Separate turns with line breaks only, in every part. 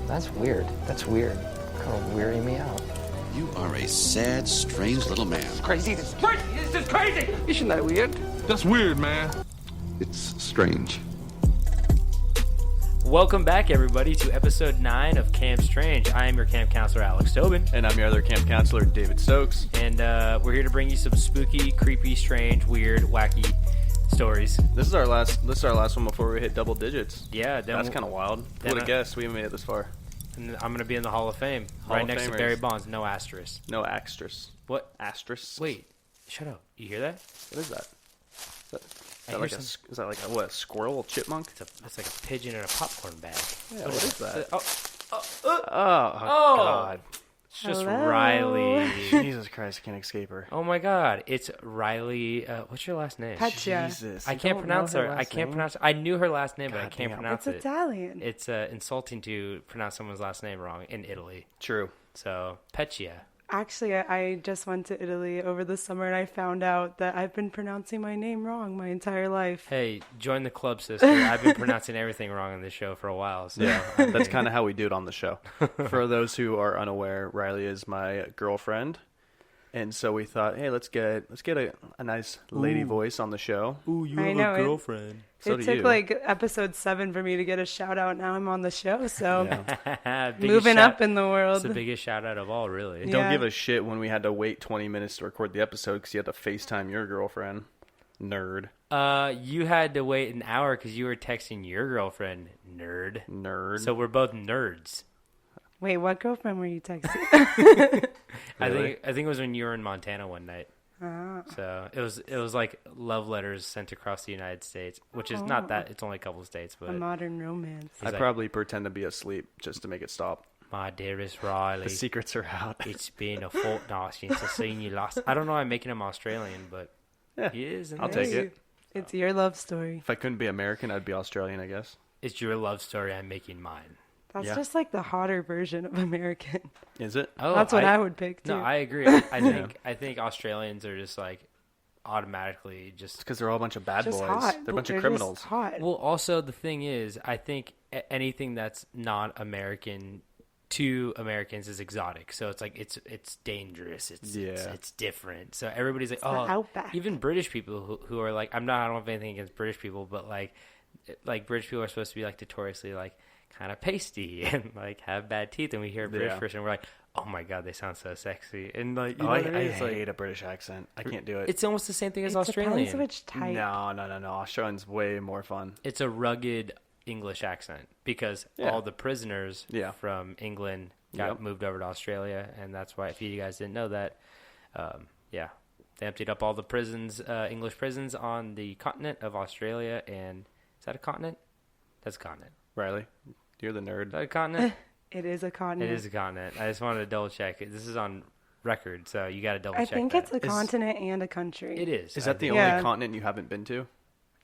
That's weird. That's weird. Kind of weirding me out.
You are a sad, strange little man.
Crazy. This is crazy. This is crazy.
Isn't that weird?
That's weird, man.
It's strange.
Welcome back, everybody, to episode 9 of Camp Strange. I am your camp counselor, Alex Tobin.
And I'm your other camp counselor, David Stokes.
And we're here to bring you some spooky, creepy, strange, weird, wacky stories.
This is our last one before we hit double digits.
Yeah.
That's kind of wild. Who would have guessed we made it this far?
And I'm going to be in the Hall of Fame. Right next to Barry Bonds. No asterisk.
No asterisk.
What?
Asterisk?
Wait. Shut up. You hear that?
What is that? Is that like a squirrel, a chipmunk?
It's like a pigeon in a popcorn bag.
Yeah, what is that?
Oh,
God.
It's just
Hello.
Rylie.
Jesus Christ, I can't escape her.
Oh my God. It's Rylie. What's your last name?
Petya.
Jesus.
I can't pronounce her. I can't pronounce. I knew her last name, but I can't pronounce
It's
it.
Italian.
It's insulting to pronounce someone's last name wrong in Italy.
True.
So Petya.
Actually, I just went to Italy over the summer and I found out that I've been pronouncing my name wrong my entire life.
Hey, join the club, sister. I've been pronouncing everything wrong on this show for a while. So.
Yeah, that's kind of how we do it on the show. For those who are unaware, Rylie is my girlfriend, and so we thought, hey, let's get a nice lady voice on the show.
Ooh, you
I
have
know,
a girlfriend.
So
it
do
took
you.
like episode 7 for me to get a shout out. Now I'm on the show, so
Biggest
moving
shout-
up in the world.
It's the biggest shout out of all, really.
Yeah.
Don't give a shit when we had to wait 20 minutes to record the episode because you had to FaceTime your girlfriend. Nerd.
You had to wait an hour because you were texting your girlfriend, nerd. So we're both nerds.
Wait, what girlfriend were you texting?
Really?
I think it was when you were in Montana one night. So it was like love letters sent across the United States, which is not that, it's only a couple of states, but
A modern romance.
I probably pretend to be asleep just to make it stop.
my dearest Rylie,
The secrets are out.
it's been a fortnight since I've seen you last. I don't know, I'm making him Australian, but
Yeah,
he is.
I'll take it.
It's your love story.
If I couldn't be American, I'd be Australian, I guess.
It's your love story, I'm making mine.
That's
Yeah.
just like the hotter version of American.
Is it?
Oh,
That's what I would pick too.
No, I agree. I think Australians are just like automatically just.
It's because they're all a bunch of bad
Just
boys.
hot.
They're a bunch of
They're
criminals.
just hot.
Well, also the thing is, I think anything that's not American to Americans is exotic. So it's like it's dangerous. It's different. So everybody's like,
the
oh,
outback.
even British people who are like, I don't have anything against British people, but like British people are supposed to be like notoriously like kind of pasty and like have bad teeth, and we hear a British person, and we're like, oh my God, they sound so sexy, and like, you know what I mean?
I
It's like,
hate a British accent. I can't do it.
it's almost the same thing as
It
Australian.
depends which type.
No. Australian's way more fun.
It's a rugged English accent because all the prisoners from England got moved over to Australia, and that's why, if you guys didn't know that, they emptied up all the prisons, English prisons on the continent of Australia, and is that a continent? That's a continent.
Rylie, you're the nerd.
Is that a continent?
It is a continent.
It is a continent. I just wanted to double check. This is on record, so you got to double check.
I think
that.
it's a continent and a country.
It is.
Is that the
think.
only
Yeah.
continent you haven't been to?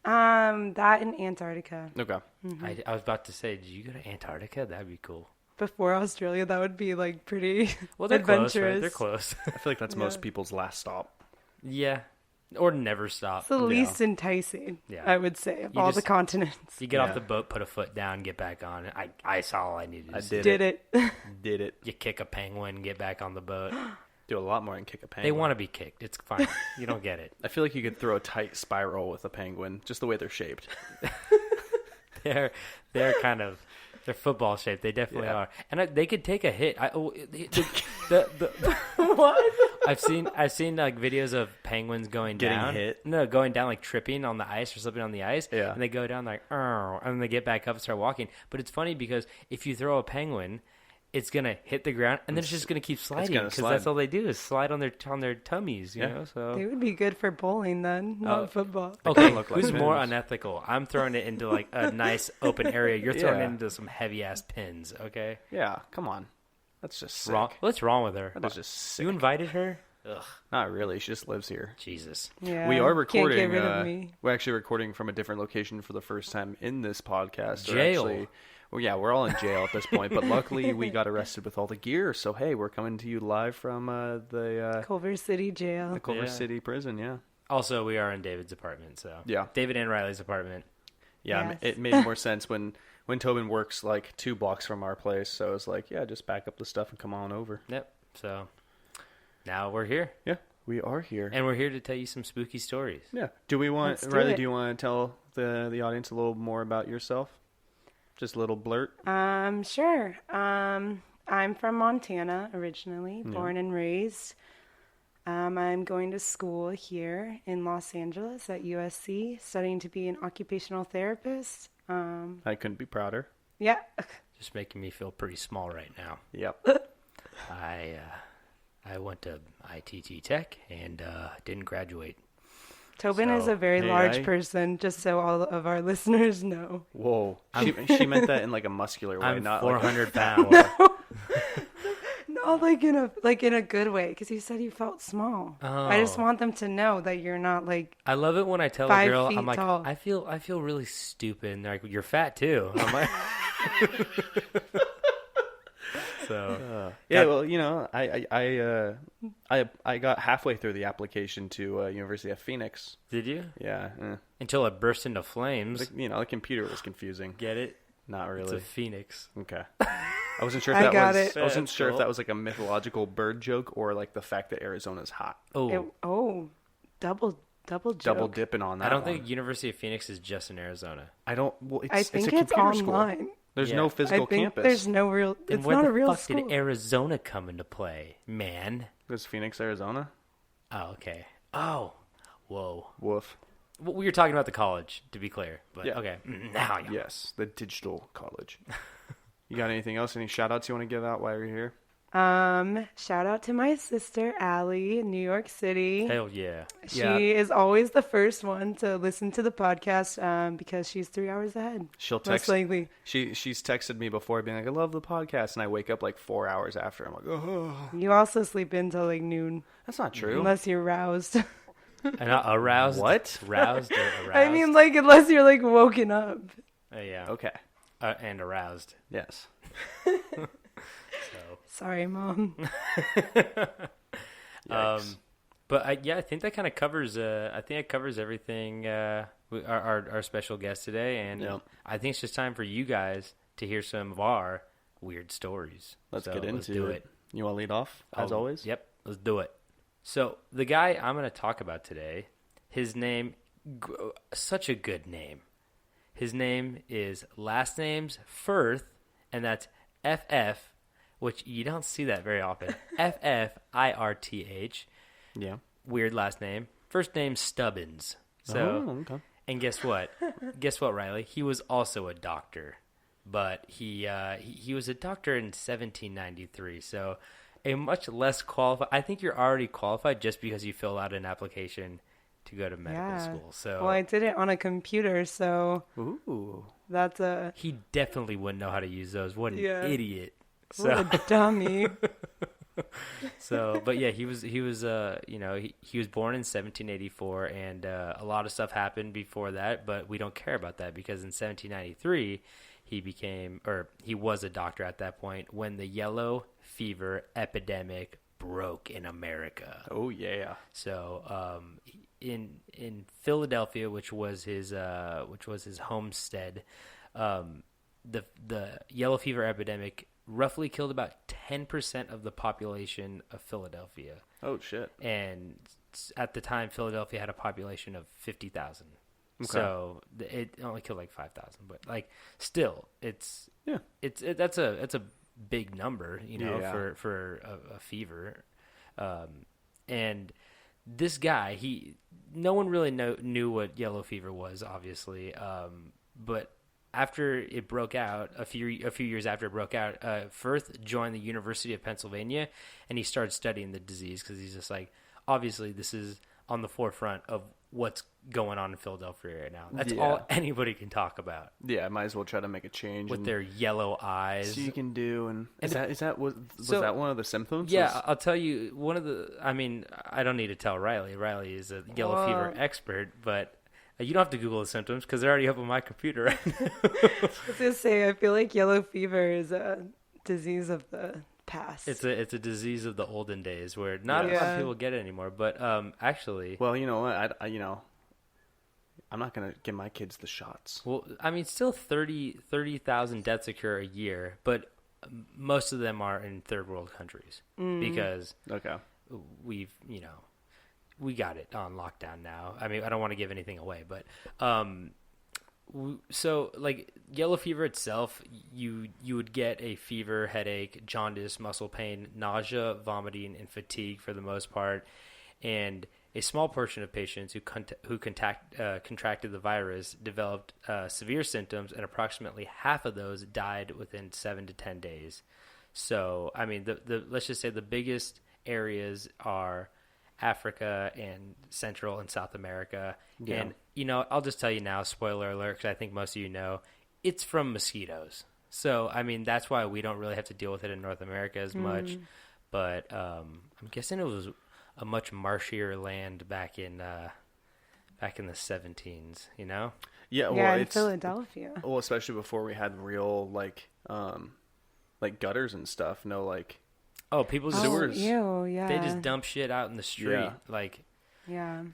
That in Antarctica.
Okay.
I was about to say, did you go to Antarctica? That'd be cool.
Before Australia, that would be like pretty
Well, they're
adventurous.
close, right? They're close.
I feel like that's most people's last stop.
Yeah. Or never stop.
It's the least enticing,
Yeah.
I would say, of
You
all
just-
the continents.
You get off the boat, put a foot down, get back on. I saw all I needed.
I
to
did
do.
it.
Did it.
Did it.
You kick a penguin, get back on the boat.
Do a lot more than kick a penguin.
They want to be kicked. It's fine. You don't get it.
I feel like you could throw a tight spiral with a penguin, just the way they're shaped.
They're kind of they're football shaped. They definitely are, and they could take a hit.
What?
I've seen like videos of penguins going
Getting
down.
hit?
No, going down like tripping on the ice or slipping on the ice.
Yeah.
And they go down like, "Arr," and they get back up and start walking. But it's funny because if you throw a penguin, it's gonna hit the ground and then it's just gonna keep sliding
gonna
because
slide.
that's all they do is slide on their tummies. You know, so
They would be good for bowling then, not football.
okay,
look like
who's more
pins.
unethical? I'm throwing it into like a nice open area. You're throwing
Yeah.
it into some heavy ass pins. Okay,
Yeah, come on. That's just sick.
wrong. What's wrong with her?
That is just sick.
You invited her? Ugh,
Not really. She just lives here.
Jesus.
Yeah,
We are recording.
Can't get rid of me.
We're actually recording from a different location for the first time in this podcast.
Jail.
Well, yeah, we're all in jail at this point, but luckily we got arrested with all the gear. So hey, we're coming to you live from the
Culver City Jail.
Culver
Yeah.
City Prison. Yeah.
Also, we are in David's apartment, so
Yeah.
David and Riley's apartment.
Yeah,
Yes.
it made more sense when Tobin works like 2 blocks from our place. So it's like, yeah, just pack up the stuff and come on over.
Yep. So now we're here.
Yeah, we are here.
And we're here to tell you some spooky stories.
Yeah. Do we want,
Let's do
Rylie,
it.
do you want to tell the audience a little more about yourself? Just a little blurt?
Sure. I'm from Montana originally, born and raised. I'm going to school here in Los Angeles at USC, studying to be an occupational therapist.
I couldn't be prouder.
Yeah.
Just making me feel pretty small right now.
Yep.
I went to ITT Tech and didn't graduate.
Tobin is a very
Hey,
large person, just so all of our listeners know.
Whoa. She meant that in like a muscular way,
I'm
not
400 pounds.
Not like in a good way, because you said you felt small. I just
Oh.
want them to know that you're not like.
I love it when I tell a
5
girl,
feet
I'm like,
tall.
I feel really stupid. And they're like, you're fat too. I'm like, so
Yeah, well, you know, I got halfway through the application to University of Phoenix.
did you?
Yeah,
Until it burst into flames.
you know, the computer was confusing.
Get it?
Not
It's
really.
a phoenix.
Okay. I wasn't sure if
I
that
got
was.
it.
I wasn't
That's
sure if
cool.
that was like a mythological bird joke or like the fact that Arizona's hot.
Oh,
Double joke.
Double dipping on that.
I don't
one.
think University of Phoenix is just in Arizona.
I don't. Well,
I
it's
think
a
it's
computer school.
online.
There's
Yeah.
no
I
physical
think
campus.
there's no real.
Then
It's
where
not
the
a real
fuck
school.
did Arizona come into play, man?
There's Phoenix, Arizona.
Oh, okay. Oh, whoa.
Woof.
Well, we were talking about the college, to be clear. But
Yeah.
okay, now I know.
Yes, the digital college. You got anything else? Any shout outs you want to give out while you're here?
Shout out to my sister Allie in New York City.
Hell yeah.
She is always the first one to listen to the podcast because she's 3 hours ahead.
She'll
Most
text.
likely.
She's texted me before being like, I love the podcast, and I wake up like 4 hours after. I'm like, oh,
You also sleep until like noon,
that's not true.
unless you're roused.
And not aroused.
What?
Roused or aroused?
I mean, like unless you're like woken up.
Yeah.
Okay.
And aroused.
Yes.
Sorry, Mom.
Yikes.
But I think that kind of covers. I think it covers everything. Our special guest today, and
Yep.
I think it's just time for you guys to hear some of our weird stories.
Let's
So
get into
let's do it.
You want to lead off as always?
Yep, let's do it. So the guy I'm going to talk about today, his name, such a good name. His name is last name's Ffirth, and that's FF, which you don't see that very often. FFIRTH.
Yeah.
Weird last name. First name Stubbins. So,
Oh, okay.
and guess what? Guess what, Rylie? He was also a doctor, but he was a doctor in 1793. So, a much less qualified. I think you're already qualified just because you fill out an application to go to medical school. So,
Well, I did it on a computer, so
Ooh.
that's a
he definitely wouldn't know how to use those. What an
Yeah.
idiot!
what
So,
a dummy.
but yeah, he was he was born in 1784, and a lot of stuff happened before that, but we don't care about that because in 1793 he was a doctor at that point when the Yellow Fever Epidemic broke in America.
Oh yeah.
So in Philadelphia, which was his homestead, the Yellow Fever Epidemic roughly killed about 10% of the population of Philadelphia.
Oh shit.
And at the time, Philadelphia had a population of 50,000.
Okay.
So it only killed like 5,000, but like still, that's a big number,
Yeah.
for a fever. And this guy, no one really knew what yellow fever was, obviously. But after it broke out, a few years after it broke out, Ffirth joined the University of Pennsylvania, and he started studying the disease because he's just like, obviously, this is on the forefront of what's going on in Philadelphia right now. That's
Yeah.
all anybody can talk about
Yeah, might as well try to make a change
with
and
their yellow eyes.
see you can do. And was that
So-
that one of the symptoms?
Yeah, I'll tell you I don't need to tell Rylie. Rylie is a yellow fever expert, but you don't have to Google the symptoms because they're already up on my computer right now.
I was gonna say, I feel like yellow fever is a disease of the past.
It's a disease of the olden days where not a lot
Yeah.
of people get it anymore. But actually,
Well, you know what? I'm not going to give my kids the shots.
Well, I mean, still 30,000 deaths occur a year, but most of them are in third world countries because we got it on lockdown now. I mean, I don't want to give anything away, but so like yellow fever itself, you would get a fever, headache, jaundice, muscle pain, nausea, vomiting, and fatigue for the most part, and a small portion of patients who contracted the virus developed severe symptoms, and approximately half of those died within 7 to 10 days. So, I mean, let's just say the biggest areas are Africa and Central and South America. Yeah. And, you know, I'll just tell you now, spoiler alert, because I think most of you know, it's from mosquitoes. So, I mean, that's why we don't really have to deal with it in North America as much. But I'm guessing it was a much marshier land back in the 17s, you know?
Yeah, well,
yeah, in Philadelphia.
Well, especially before we had real like gutters and stuff. No, like
people
sewers.
Ew, yeah.
They just dump shit out in the street,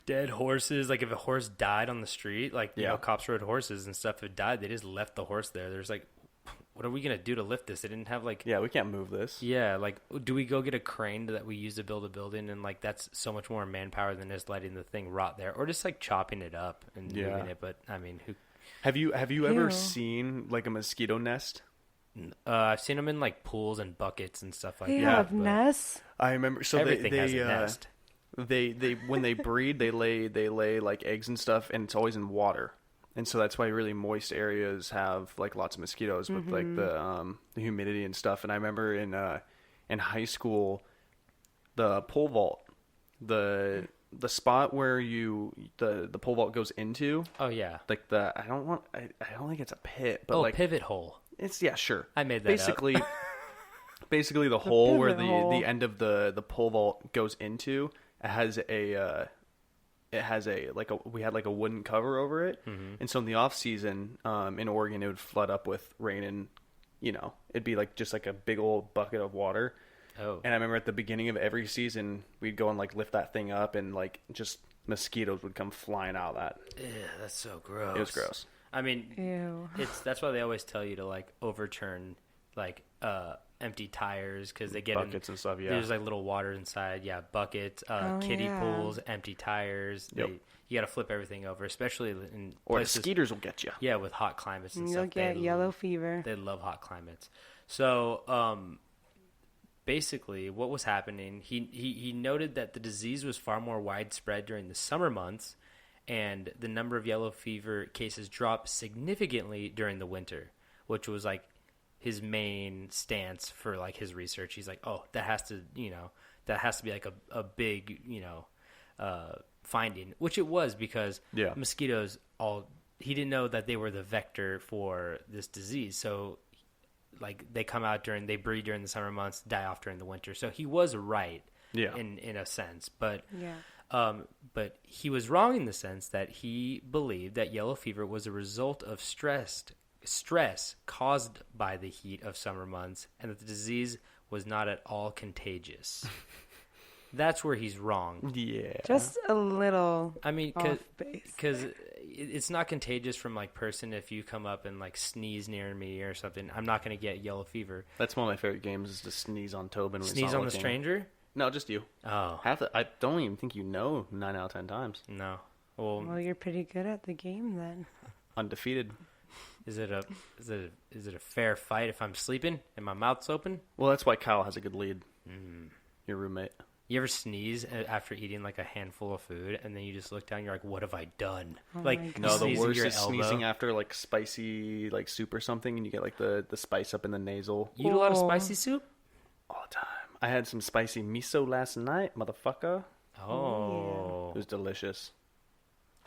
dead horses. Like if a horse died on the street, like you know, cops rode horses and stuff. If it died, they just left the horse there. There's like, what are we going to do to lift this? They didn't have like...
Yeah, we can't move this.
Yeah, like, do we go get a crane that we use to build a building? And, like, that's so much more manpower than just letting the thing rot there. Or just, like, chopping it up and moving it. But, I mean, who...
Have you ever seen, like, a mosquito nest?
I've seen them in, like, pools and buckets and stuff like
they
that.
Have nests?
I remember... So
everything has a nest.
They when they breed, they lay, like, eggs and stuff, and it's always in water. And so that's why really moist areas have like lots of mosquitoes with like the humidity and stuff. And I remember in high school, the pole vault, the spot where the pole vault goes into.
Oh yeah.
Like I don't think it's a pit, but like
pivot hole.
It's sure.
I made that
basically.
up.
Basically, the hole where the end of the pole vault goes into has we had like a wooden cover over it, and so in the off season in Oregon it would flood up with rain, and you know it'd be like just like a big old bucket of water. And I remember at the beginning of every season we'd go and like lift that thing up, and like just mosquitoes would come flying out of that.
Yeah, that's so gross.
It was gross.
I mean,
ew.
That's why they always tell you to like overturn like empty tires because they get
buckets and stuff. Yeah,
there's like little water inside. Yeah, buckets, kiddie pools, empty tires.
Yep.
You got to flip everything over, especially in
or
places,
the skeeters will get you.
Yeah, with hot climates and
you'll
stuff.
Get yellow fever.
They love hot climates. So basically, what was happening? He noted that the disease was far more widespread during the summer months, and the number of yellow fever cases dropped significantly during the winter, which was like his main stance for like his research. He's like, oh, that has to be like a big, finding, which it was because mosquitoes he didn't know that they were the vector for this disease. So like they breed during the summer months, die off during the winter. So he was right in a sense, but he was wrong in the sense that he believed that yellow fever was a result of stress caused by the heat of summer months, and that the disease was not at all contagious. That's where he's wrong.
Yeah,
just a little.
I mean, because it's not contagious from like person. If you come up and like sneeze near me or something, I'm not going to get yellow fever.
That's one of my favorite games is to sneeze on Tobin.
Sneeze on the stranger?
No, just you.
Oh,
I don't even think 9 out of 10 times.
No.
Well, you're pretty good at the game then.
Undefeated.
Is it a fair fight if I'm sleeping and my mouth's open?
Well, that's why Kyle has a good lead. Your roommate.
You ever sneeze after eating like a handful of food, and then you just look down, and you're like, "What have I done?"
Oh
like,
no, the worst is sneezing after like spicy like soup or something, and you get like the spice up in the nasal.
You eat a lot of spicy soup
all the time. I had some spicy miso last night, motherfucker.
Oh,
it was delicious.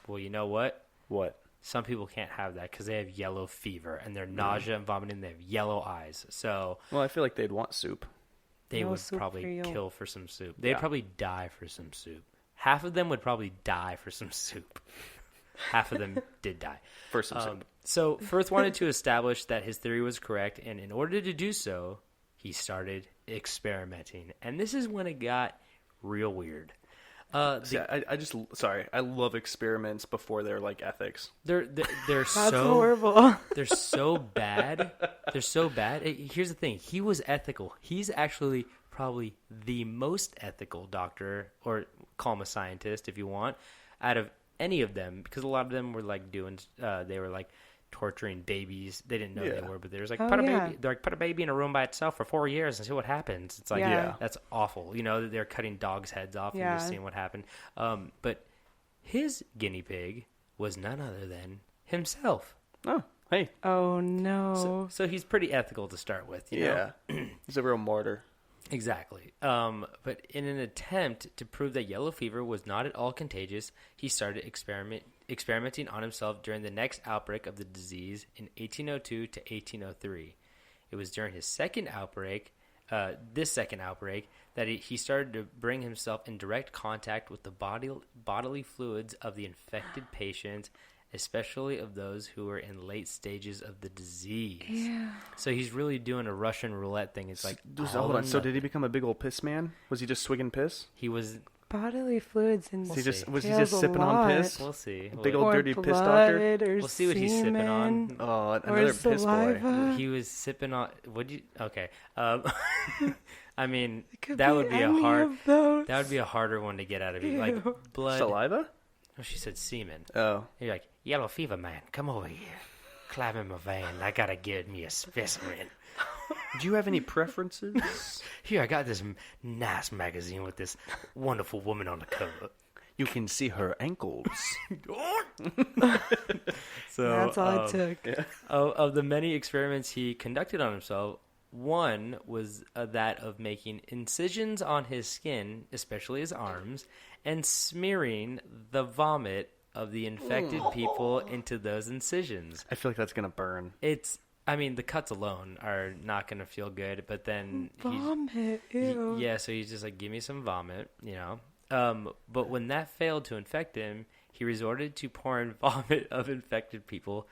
Well, you know what?
What?
Some people can't have that because they have yellow fever and they're nausea and vomiting. They have yellow eyes. So,
well, I feel like they'd want soup.
They would probably kill for some soup. They'd probably die for some soup. Half of them would probably die for some soup. Half of them did die
for some soup.
So Ffirth wanted to establish that his theory was correct, and in order to do so, he started experimenting. And this is when it got real weird.
I love experiments before they're like ethics.
They're
That's
so
horrible.
They're so bad. They're so bad. Here's the thing. He was ethical. He's actually probably the most ethical doctor, or call him a scientist if you want, out of any of them, because a lot of them were like they were like torturing babies. They didn't know they were, but there's like put a baby in a room by itself for 4 years and see what happens. It's like that's awful. You know, they're cutting dogs' heads off and just seeing what happened. But his guinea pig was none other than himself.
Oh, hey.
Oh no.
So he's pretty ethical to start with. You know?
He's a real martyr.
Exactly. But in an attempt to prove that yellow fever was not at all contagious, he started experimenting on himself during the next outbreak of the disease in 1802 to 1803. It was during his second outbreak, that he started to bring himself in direct contact with the bodily fluids of the infected patients, especially of those who were in late stages of the disease. Yeah. So he's really doing a Russian roulette thing. It's like,
hold on. So did he become a big old piss man? Was he just swigging piss?
He was
bodily fluids and
was he just sipping on piss?
We'll see.
Big old dirty piss doctor.
We'll see what he's sipping on.
Oh, another piss boy.
He was sipping on. Okay. I mean, that would be a harder one to get out of you. Like blood,
saliva.
Oh, she said semen.
Oh,
you're like, yellow fever man, come over here. Climb in my van. I gotta get me a specimen.
Do you have any preferences?
Here, I got this nice magazine with this wonderful woman on the cover.
You can see her ankles.
So
that's all it took.
Yeah.
Of the many experiments he conducted on himself, one was that of making incisions on his skin, especially his arms, and smearing the vomit of the infected people into those incisions.
I feel like that's going to burn.
The cuts alone are not going to feel good, but then
vomit, ew.
So he's just like, give me some vomit, you know. But when that failed to infect him, he resorted to pouring vomit of infected people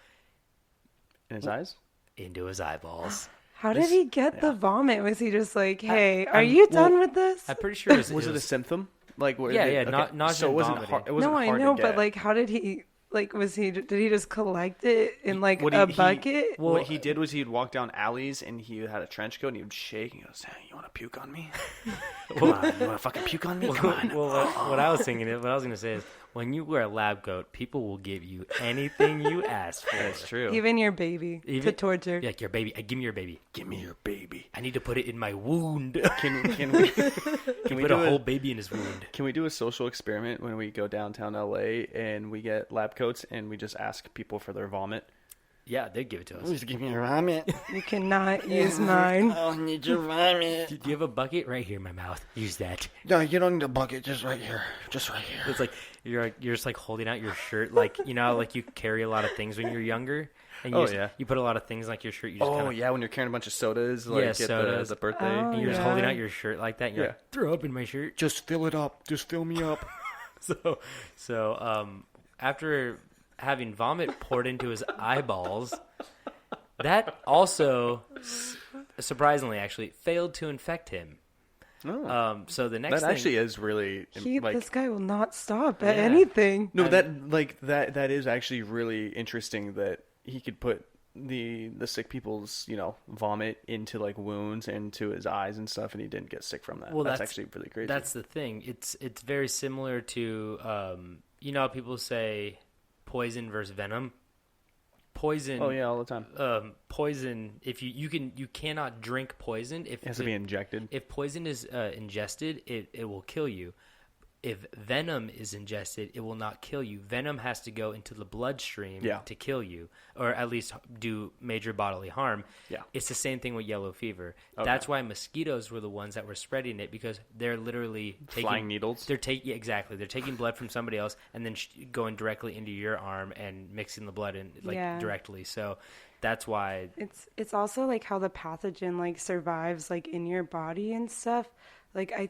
in his eyes?
Into his eyeballs.
How did he get the vomit? Was he just like, hey, are you done with this?
I'm pretty sure it
was it a symptom? Like,
okay. Nausea.
So it wasn't hard. It wasn't
no,
hard
I know,
to
but
get.
like, how did he? Like, did he just collect it in like a bucket?
What he did was he'd walk down alleys and he had a trench coat and he would shake and he goes, "Hey, you want to puke on me? Come on, you want to fucking puke on me? Come on."
What I was going to say is, when you wear a lab coat, people will give you anything you ask for.
That's true.
Even your baby to torture.
Yeah, your baby. Give me your baby.
Give me your baby.
I need to put it in my wound.
Can we
put a whole baby in his wound?
Can we do a social experiment when we go downtown LA and we get lab coats and we just ask people for their vomit?
Yeah, they'd give it to us.
Please give me your vomit.
You cannot use mine.
I need your vomit.
Do you have a bucket? Right here in my mouth. Use that.
No, you don't need a bucket. Just right here. Just right here.
It's like you're just like holding out your shirt, like, you know, like you carry a lot of things when you're younger. And you put a lot of things like your shirt. You just
when you're carrying a bunch of sodas, like
sodas.
The birthday.
And you're just holding out your shirt like that. And you're like, throw up in my shirt.
Just fill it up. Just fill me up.
So after having vomit poured into his eyeballs, that also, surprisingly, actually failed to infect him.
Oh.
So the next
that actually is really
this guy will not stop at anything.
No, that is actually really interesting that he could put the sick people's, you know, vomit into like wounds and into his eyes and stuff, and he didn't get sick from that. Well, that's actually really crazy.
That's the thing. It's very similar to you know how people say poison versus venom. Poison.
Oh yeah, all the time.
Poison. If you cannot drink poison. If
it has to be injected.
If poison is ingested, it will kill you. If venom is ingested, it will not kill you. Venom has to go into the bloodstream to kill you, or at least do major bodily harm.
Yeah.
It's the same thing with yellow fever.
Okay.
That's why mosquitoes were the ones that were spreading it, because they're literally
flying needles.
They're exactly. They're taking blood from somebody else and then going directly into your arm and mixing the blood in directly. So that's why
it's also like how the pathogen like survives like in your body and stuff. Like, I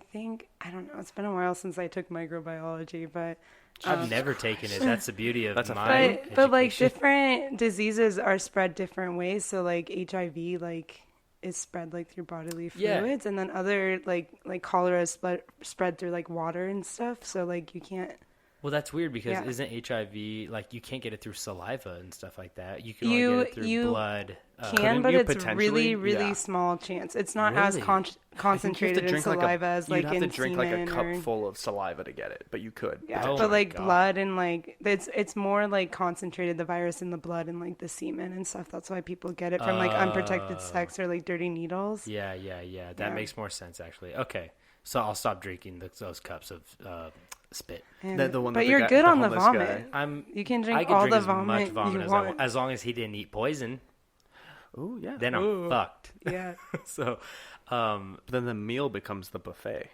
don't know, it's been a while since I took microbiology, but...
I've never taken it. That's the beauty of my
But, like, different diseases are spread different ways. So, like, HIV, like, is spread like through bodily
Yeah.
fluids, and then other like cholera is spread through like water and stuff. So like you can't.
Well, that's weird because
Yeah.
isn't HIV like you can't get it through saliva and stuff like that? You can only get it through blood.
Can, but
you
it's
potentially-
really
yeah.
small chance. It's not as
Really?
concentrated in saliva as like
you'd have
in
to drink like a
semen
cup
or,
full of saliva to get it, but you could.
yeah,
Oh
but
my
like
God.
blood and like it's more like concentrated, the virus in the blood and like the semen and stuff. That's why people get it from like unprotected sex or like dirty needles.
Yeah. That
Yeah.
makes more sense actually. Okay, so I'll stop drinking those cups of spit.
And,
The one that
but
the
you're
guy-
good
the
on the
homeless
vomit.
guy.
You can drink
I could
all
drink
the
as much
vomit
vomit
you
as,
want.
as long as he didn't eat poison.
Ooh, yeah.
Then I'm fucked.
Yeah.
So,
But then the meal becomes the buffet.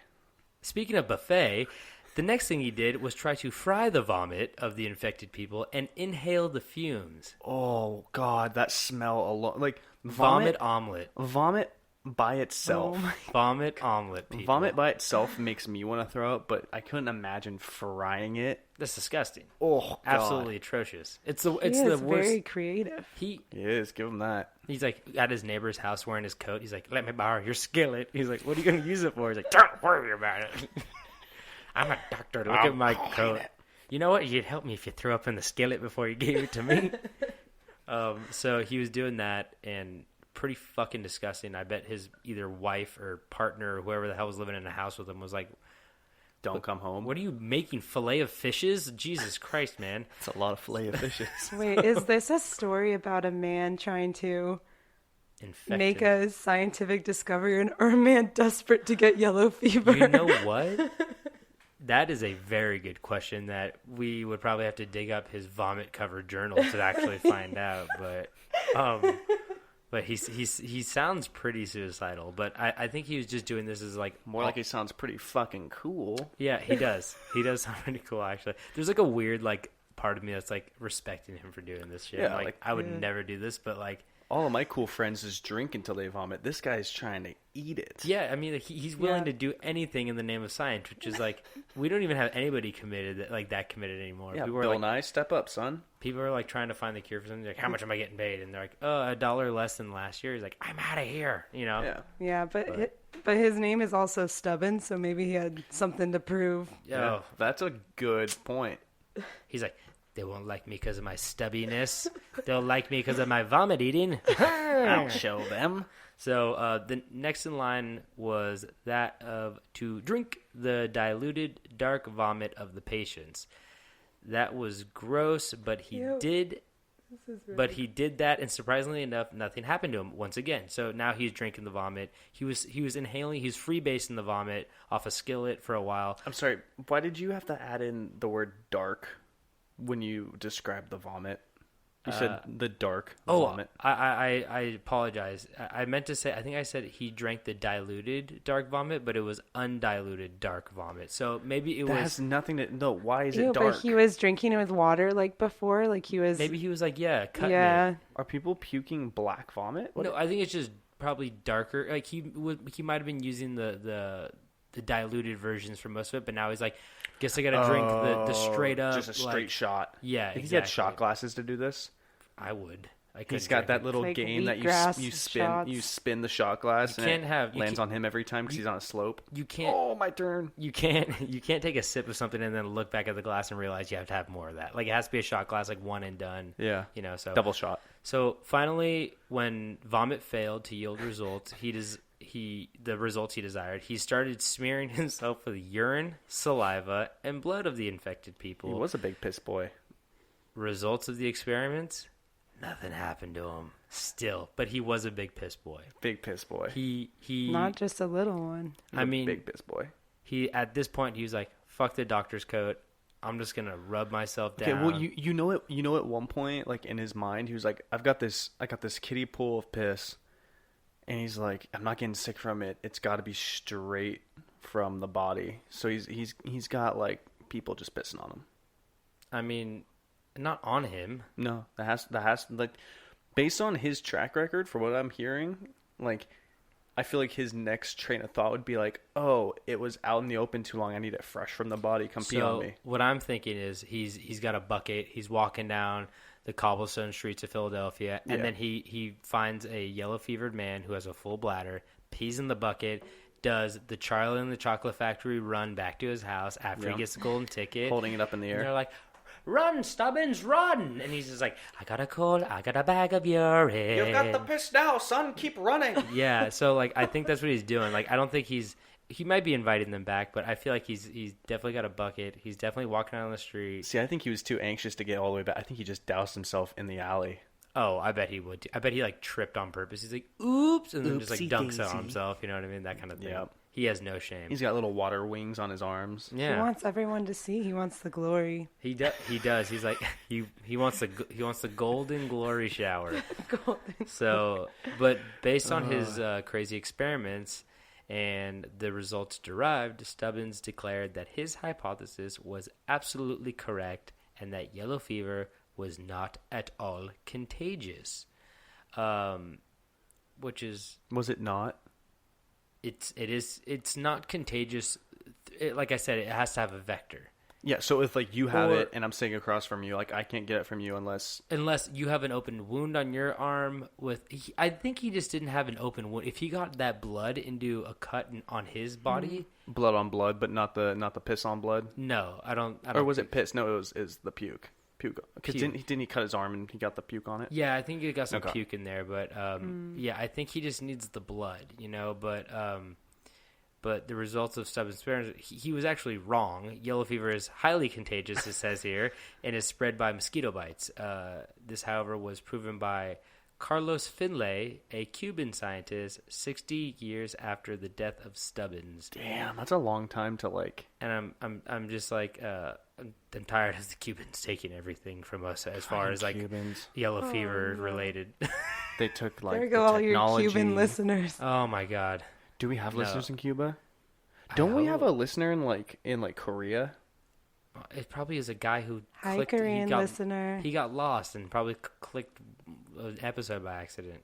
speaking of buffet, the next thing he did was try to fry the vomit of the infected people and inhale the fumes.
Oh God, that smell alone, like
Vomit omelet.
Vomit by itself.
Vomit omelet, people.
Vomit by itself makes me want to throw up, but I couldn't imagine frying it.
That's disgusting.
Oh, God.
Absolutely atrocious. It's the
He
it's
is
the worst.
very creative.
He
It is. Give him that.
He's like at his neighbor's house wearing his coat. He's like, "Let me borrow your skillet." He's like, "What are you going to use it for?" He's like, "Don't worry about it. I'm a doctor. Look at my coat. You know what? You'd help me if you threw up in the skillet before you gave it to me." So he was doing that and pretty fucking disgusting. I bet his either wife or partner or whoever the hell was living in the house with him was like,
Don't come home.
"What are you making? Fillet of fishes? Jesus Christ, man!"
It's a lot of fillet of fishes.
Wait, is this a story about a man trying to
Infected.
make a scientific discovery or a man desperate to get yellow fever?
You know what? That is a very good question that we would probably have to dig up his vomit-covered journal to actually find out. But he sounds pretty suicidal. But I think he was just doing this as like
More like he sounds pretty fucking cool.
yeah, he does. He does sound pretty cool actually. There's like a weird like part of me that's like respecting him for doing this shit.
Yeah,
Like
like-
I would never do this, but like.
All of my cool friends just drink until they vomit. This guy's trying to eat it.
Yeah, I mean, he's willing
Yeah.
to do anything in the name of science, which is like we don't even have anybody committed that committed anymore.
Yeah,
People are
Bill
like,
Nye, step up, son.
people are like trying to find the cure for something. Like, how much am I getting paid? And they're like, oh, $1 less than last year. He's like, I'm out of here. You know?
Yeah.
Yeah, but his name is also Stubbins, so maybe he had something to prove.
Oh,
That's a good point.
he's like, they won't like me because of my stubbiness. They'll like me because of my vomit eating.
I'll show them.
So the next in line was that of to drink the diluted dark vomit of the patients. That was gross, but he
Ew.
did. But he did that, and surprisingly enough, nothing happened to him once again. So now he's drinking the vomit. He was inhaling. He's freebasing the vomit off a skillet for a while.
I'm sorry. Why did you have to add in the word dark when you described the vomit? You said the dark vomit.
I apologize. I meant to say, I think I said he drank the diluted dark vomit, but it was undiluted dark vomit. So maybe it
That
was.
has nothing to. No, why is
Ew,
it dark?
but he was drinking it with water like before, like he was.
Maybe he was like, yeah, cut
yeah.
me.
Are people puking black vomit? What?
No, I think it's just probably darker. Like he might have been using the diluted versions for most of it, but now he's like, guess I got to drink the straight up,
just a straight
like,
shot.
Yeah,
If he had
exactly.
shot glasses to do this.
I would.
He's got that little
Like
game that
wheatgrass
you spin.
shots.
You spin the shot glass.
You
and
can't
it
have- you
lands
can't-
on him every time because he's on a slope.
You can't.
Oh, my turn.
You can't take a sip of something and then look back at the glass and realize you have to have more of that. Like it has to be a shot glass, like one and done.
Yeah.
You know, so
Double shot.
So finally, when vomit failed to yield results, the results he desired, he started smearing himself with urine, saliva, and blood of the infected people.
He was a big piss boy.
Results of the experiments, nothing happened to him. Still, but he was a big piss boy.
Big piss boy.
He.
Not just a little one.
He's
I
a
mean,
big piss boy.
he at this point he was like, "Fuck the doctor's coat. I'm just gonna rub myself down."
Okay, well, you know it. You know, at one point, like in his mind, he was like, I got this kiddie pool of piss," and he's like, "I'm not getting sick from it. It's got to be straight from the body." So he's got like people just pissing on him.
I mean, not on him.
No, that has like, based on his track record, for what I'm hearing, like, I feel like his next train of thought would be like, "Oh, it was out in the open too long. I need it fresh from the body. Come pee on me."
What I'm thinking is he's got a bucket. He's walking down the cobblestone streets of Philadelphia, and then he finds a yellow-fevered man who has a full bladder, pees in the bucket, does the Charlie and the Chocolate Factory run back to his house after he gets the golden ticket.
Holding it up in the air.
And they're like, run, Stubbins, run! And he's just like, I got a bag of urine.
You've got the piss now, son. Keep running.
Yeah, so, like, I think that's what he's doing. Like, I don't think he might be inviting them back, but I feel like he's definitely got a bucket. He's definitely walking out on the street.
See, I think he was too anxious to get all the way back. I think he just doused himself in the alley.
Oh, I bet he would too. I bet he, like, tripped on purpose. He's like, oops, and then just, like, dunks on himself. You know what I mean? That kind of thing. Yep. He has no shame.
He's got little water wings on his arms.
Yeah.
He wants everyone to see. He wants the glory.
He does. He's like he wants the golden glory shower. So, but based on his crazy experiments and the results derived, Stubbins declared that his hypothesis was absolutely correct and that yellow fever was not at all contagious. Which is...
Was it not?
It's not contagious. Like I said, it has to have a vector.
Yeah, so if like you have it and I'm sitting across from you, like I can't get it from you unless
you have an open wound on your arm. I think he just didn't have an open wound. If he got that blood into a cut on his body,
blood on blood, but not the piss on blood.
No, I don't.
Or was it piss? No, it was the puke. Because didn't he cut his arm and he got the puke on it?
Yeah, I think he got some puke in there, but yeah, I think he just needs the blood, you know. But the results of Stubbins Ffirth, he was actually wrong. Yellow fever is highly contagious, it says here, and is spread by mosquito bites. This, however, was proven by Carlos Finlay, a Cuban scientist, 60 years after the death of Stubbins.
Damn, that's a long time to like.
And I'm just like I'm tired of the Cubans taking everything from us as far as like
Cubans.
Yellow fever related.
They took like
there go all your Cuban listeners.
Oh my God.
Do we have listeners in Cuba? Don't we have a listener in Korea?
It probably is a guy who
clicked. Hi, Korean listener.
He got lost and probably clicked an episode by accident.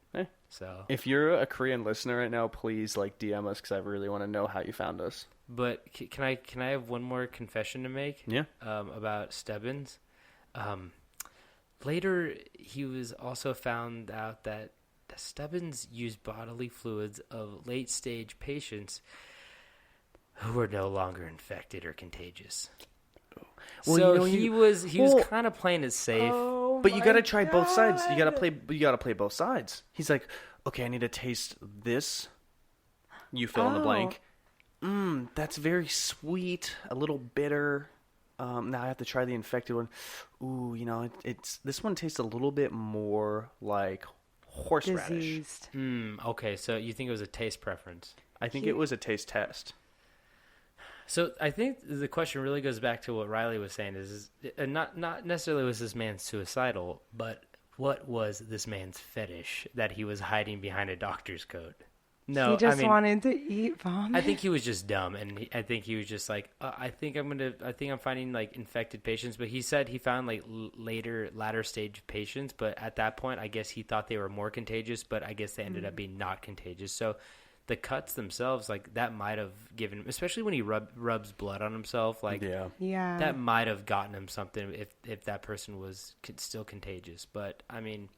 So
if you're a Korean listener right now, please like DM us because I really want to know how you found us.
But can I have one more confession to make?
Yeah.
About Stubbins. Later, he was also found out that Stubbins used bodily fluids of late-stage patients who were no longer infected or contagious. Well, so he was kind of playing it safe.
But you got to try both sides. You got to play both sides. He's like, okay, I need to taste this. You fill in the blank. That's very sweet, a little bitter. Now I have to try the infected one. Ooh, you know, this one tastes a little bit more like horseradish.
Okay, so you think it was a taste preference?
I think it was a taste test.
So I think the question really goes back to what Rylie was saying is not necessarily was this man suicidal, but what was this man's fetish that he was hiding behind a doctor's coat? No,
he just wanted to eat vomit.
I think he was just dumb, and I think he was just like, I think I'm finding like infected patients. But he said he found like latter stage patients, but at that point, I guess he thought they were more contagious, but I guess they ended up being not contagious. So the cuts themselves, like that might have given him, especially when he rubs blood on himself, like
yeah,
that might have gotten him something if that person was still contagious. But I mean,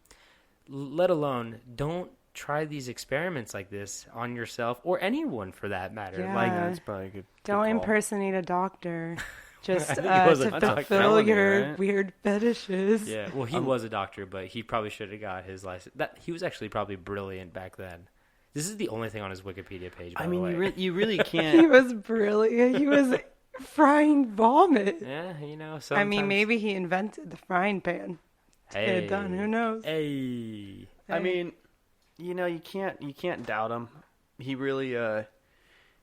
let alone don't try these experiments like this on yourself or anyone for that matter.
Yeah.
Like
that's probably a good
don't impersonate a doctor just to fulfill your weird fetishes.
Yeah, well, he was a doctor, but he probably should have got his license. He was actually probably brilliant back then. This is the only thing on his Wikipedia page, by the way.
You really can't.
He was brilliant. He was frying vomit.
Yeah, you know, sometimes...
I mean, maybe he invented the frying pan to get it done. Who knows?
Hey.
I mean, you know, you can't doubt him. He really,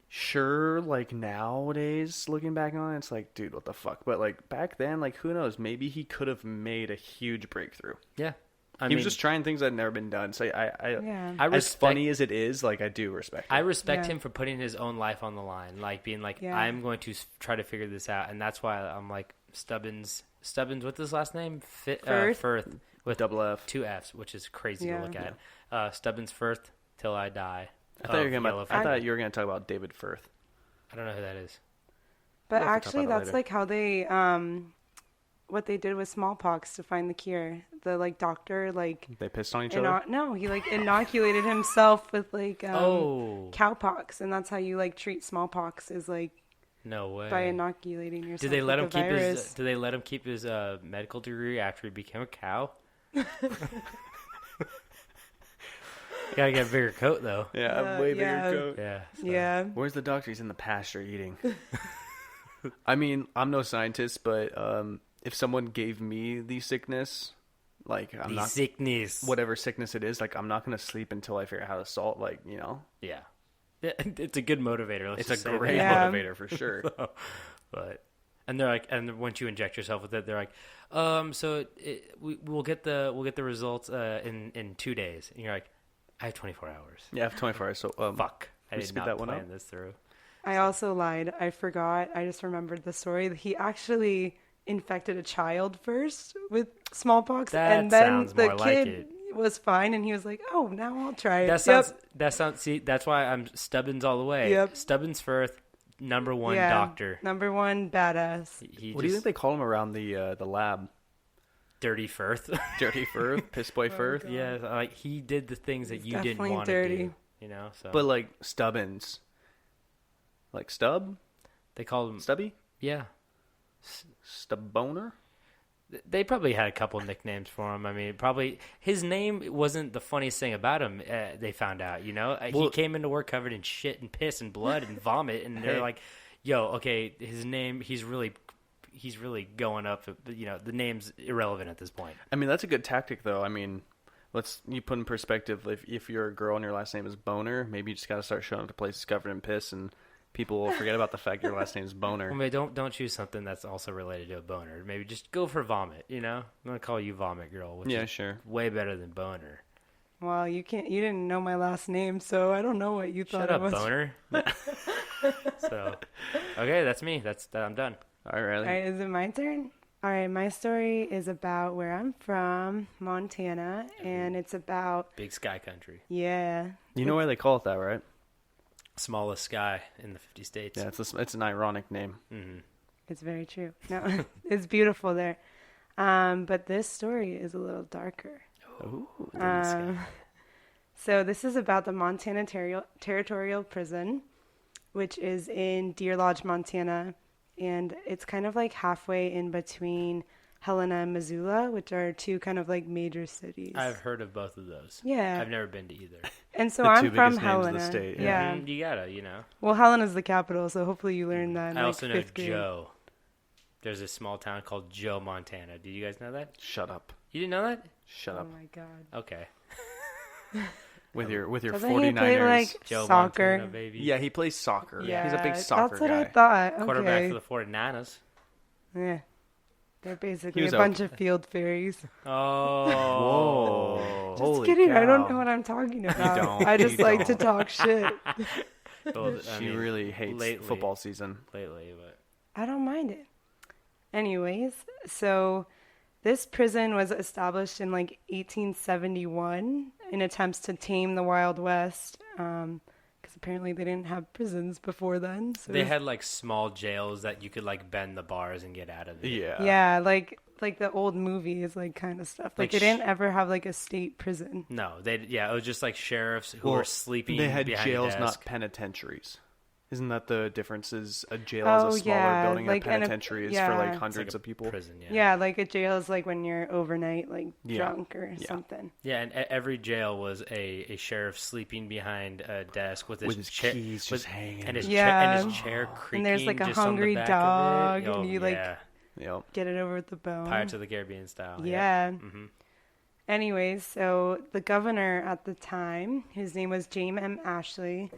sure, like nowadays, looking back on it, it's like, dude, what the fuck? But like back then, like, who knows? Maybe he could have made a huge breakthrough.
Yeah.
He was just trying things that had never been done. So
I
as funny as it is, like I do respect him.
I respect him for putting his own life on the line, like being like, I'm going to try to figure this out, and that's why I'm like Stubbins. What's his last name? Ffirth with
double F,
2 F's, which is crazy to look at. Stubbins Ffirth till I die.
I thought you were going to talk about David Ffirth.
I don't know who that is.
But actually, that's like how they what they did with smallpox to find the cure. The doctor
they pissed on each other.
No, he inoculated himself with cowpox, and that's how you treat smallpox is
no way
by inoculating yourself.
Did they let
with
him
the
keep
virus.
his? Did they let him keep his medical degree after he became a cow? Gotta get a bigger coat though.
Yeah, way bigger coat.
Yeah. So.
Yeah.
Where's the doctor? He's in the pasture eating. I mean, I'm no scientist, but if someone gave me the sickness,
sickness,
whatever sickness it is, I'm not gonna sleep until I figure out how to solve.
Yeah. It's a good motivator.
It's a great motivator for sure.
And they're and once you inject yourself with it, they're we'll get the results in 2 days. And you're like, I have 24 hours.
Yeah, I have 24 hours. So
fuck, I did not plan this through.
I also lied. I forgot. I just remembered the story. He actually infected a child first with smallpox, and then the kid was fine, and he was like, "Oh, now I'll try it."
That sounds. See, that's why I'm Stubbins all the way.
Yep.
Stubbins Ffirth, number one doctor.
Number one badass.
What do you think they call him around the lab?
Dirty Ffirth.
Dirty Ffirth, Piss Boy Ffirth.
Yeah, he did the things that you didn't want
dirty.
to do. You know, so.
But Stubbins, Stub.
They called him
Stubby.
Yeah.
Stubboner.
They probably had a couple nicknames for him. I mean, probably his name wasn't the funniest thing about him. They found out, he came into work covered in shit and piss and blood and vomit, and they're like, "Yo, okay, his name. He's really going up. The name's irrelevant at this point."
I mean, that's a good tactic, though. I mean, you put in perspective. If you're a girl and your last name is Boner, maybe you just got to start showing up to places covered in piss and. People will forget about the fact your last name is Boner.
Well, maybe don't choose something that's also related to a boner. Maybe just go for Vomit. I'm gonna call you Vomit Girl, which is
sure,
way better than Boner.
Well, you didn't know my last name, so I don't know what you thought
Shut up,
it was.
Boner. So, okay, that's me. I'm done.
All right, Rylie.
All right, is it my turn? All right, my story is about where I'm from, Montana, and it's about
Big Sky Country.
Yeah.
You know why they call it that, right?
Smallest sky in the 50 states.
Yeah, it's an ironic name.
Mm-hmm.
It's very true. No, it's beautiful there. But this story is a little darker.
Ooh,
so this is about the Montana Territorial Prison, which is in Deer Lodge, Montana. And it's kind of halfway in between Helena and Missoula, which are two kind of major cities.
I've heard of both of those.
Yeah.
I've never been to either.
And so
the
I'm
two
from
biggest names
Helena.
of the state,
yeah.
You gotta,
Well, Helena's the capital, so hopefully you learned that in
I also know
fifth grade.
Joe. There's a small town called Joe, Montana. Did you guys know that?
Shut up.
You didn't know that?
Shut
Oh
up.
my god.
Okay.
With your
Doesn't
49ers.
he play
Joe
soccer?
Montana, baby.
Yeah, he plays soccer.
Yeah,
He's a big soccer
that's what
guy.
I thought. Okay.
Quarterback for the 49ers.
Yeah. They're basically
was
a bunch of field fairies.
Oh.
Whoa.
Just
Holy
kidding.
cow.
I don't know what I'm talking about.
don't.
I just
You
like to
don't.
talk shit.
Well,
She really hates
lately-
football season.
Lately, but
I don't mind it. Anyways, so this prison was established in 1871 in attempts to tame the Wild West. Because apparently they didn't have prisons before then. So
they had small jails that you could bend the bars and get out of.
Yeah.
yeah, like the old movies, kind of stuff. They didn't ever have a state prison.
No, it was just sheriffs who were sleeping.
They had
behind
jails,
a desk.
not penitentiaries. Isn't that the difference? Is a jail
Oh,
is a smaller
yeah,
building, and a
and
penitentiary is
yeah.
for
It's
hundreds of people.
Prison, yeah.
Yeah, a jail is when you're overnight,
Yeah.
drunk or
Yeah.
something.
Yeah, and every jail was a sheriff sleeping behind a desk with his
keys just hanging.
and his
Yeah.
and his chair creaking.
And there's a
just on the
hungry
back
dog,
of it. Oh,
and you
yeah.
Yep.
get it over with the bone.
Pirates of the Caribbean style.
Yeah.
Mm-hmm.
Anyways, so the governor at the time, his name was James M. Ashley,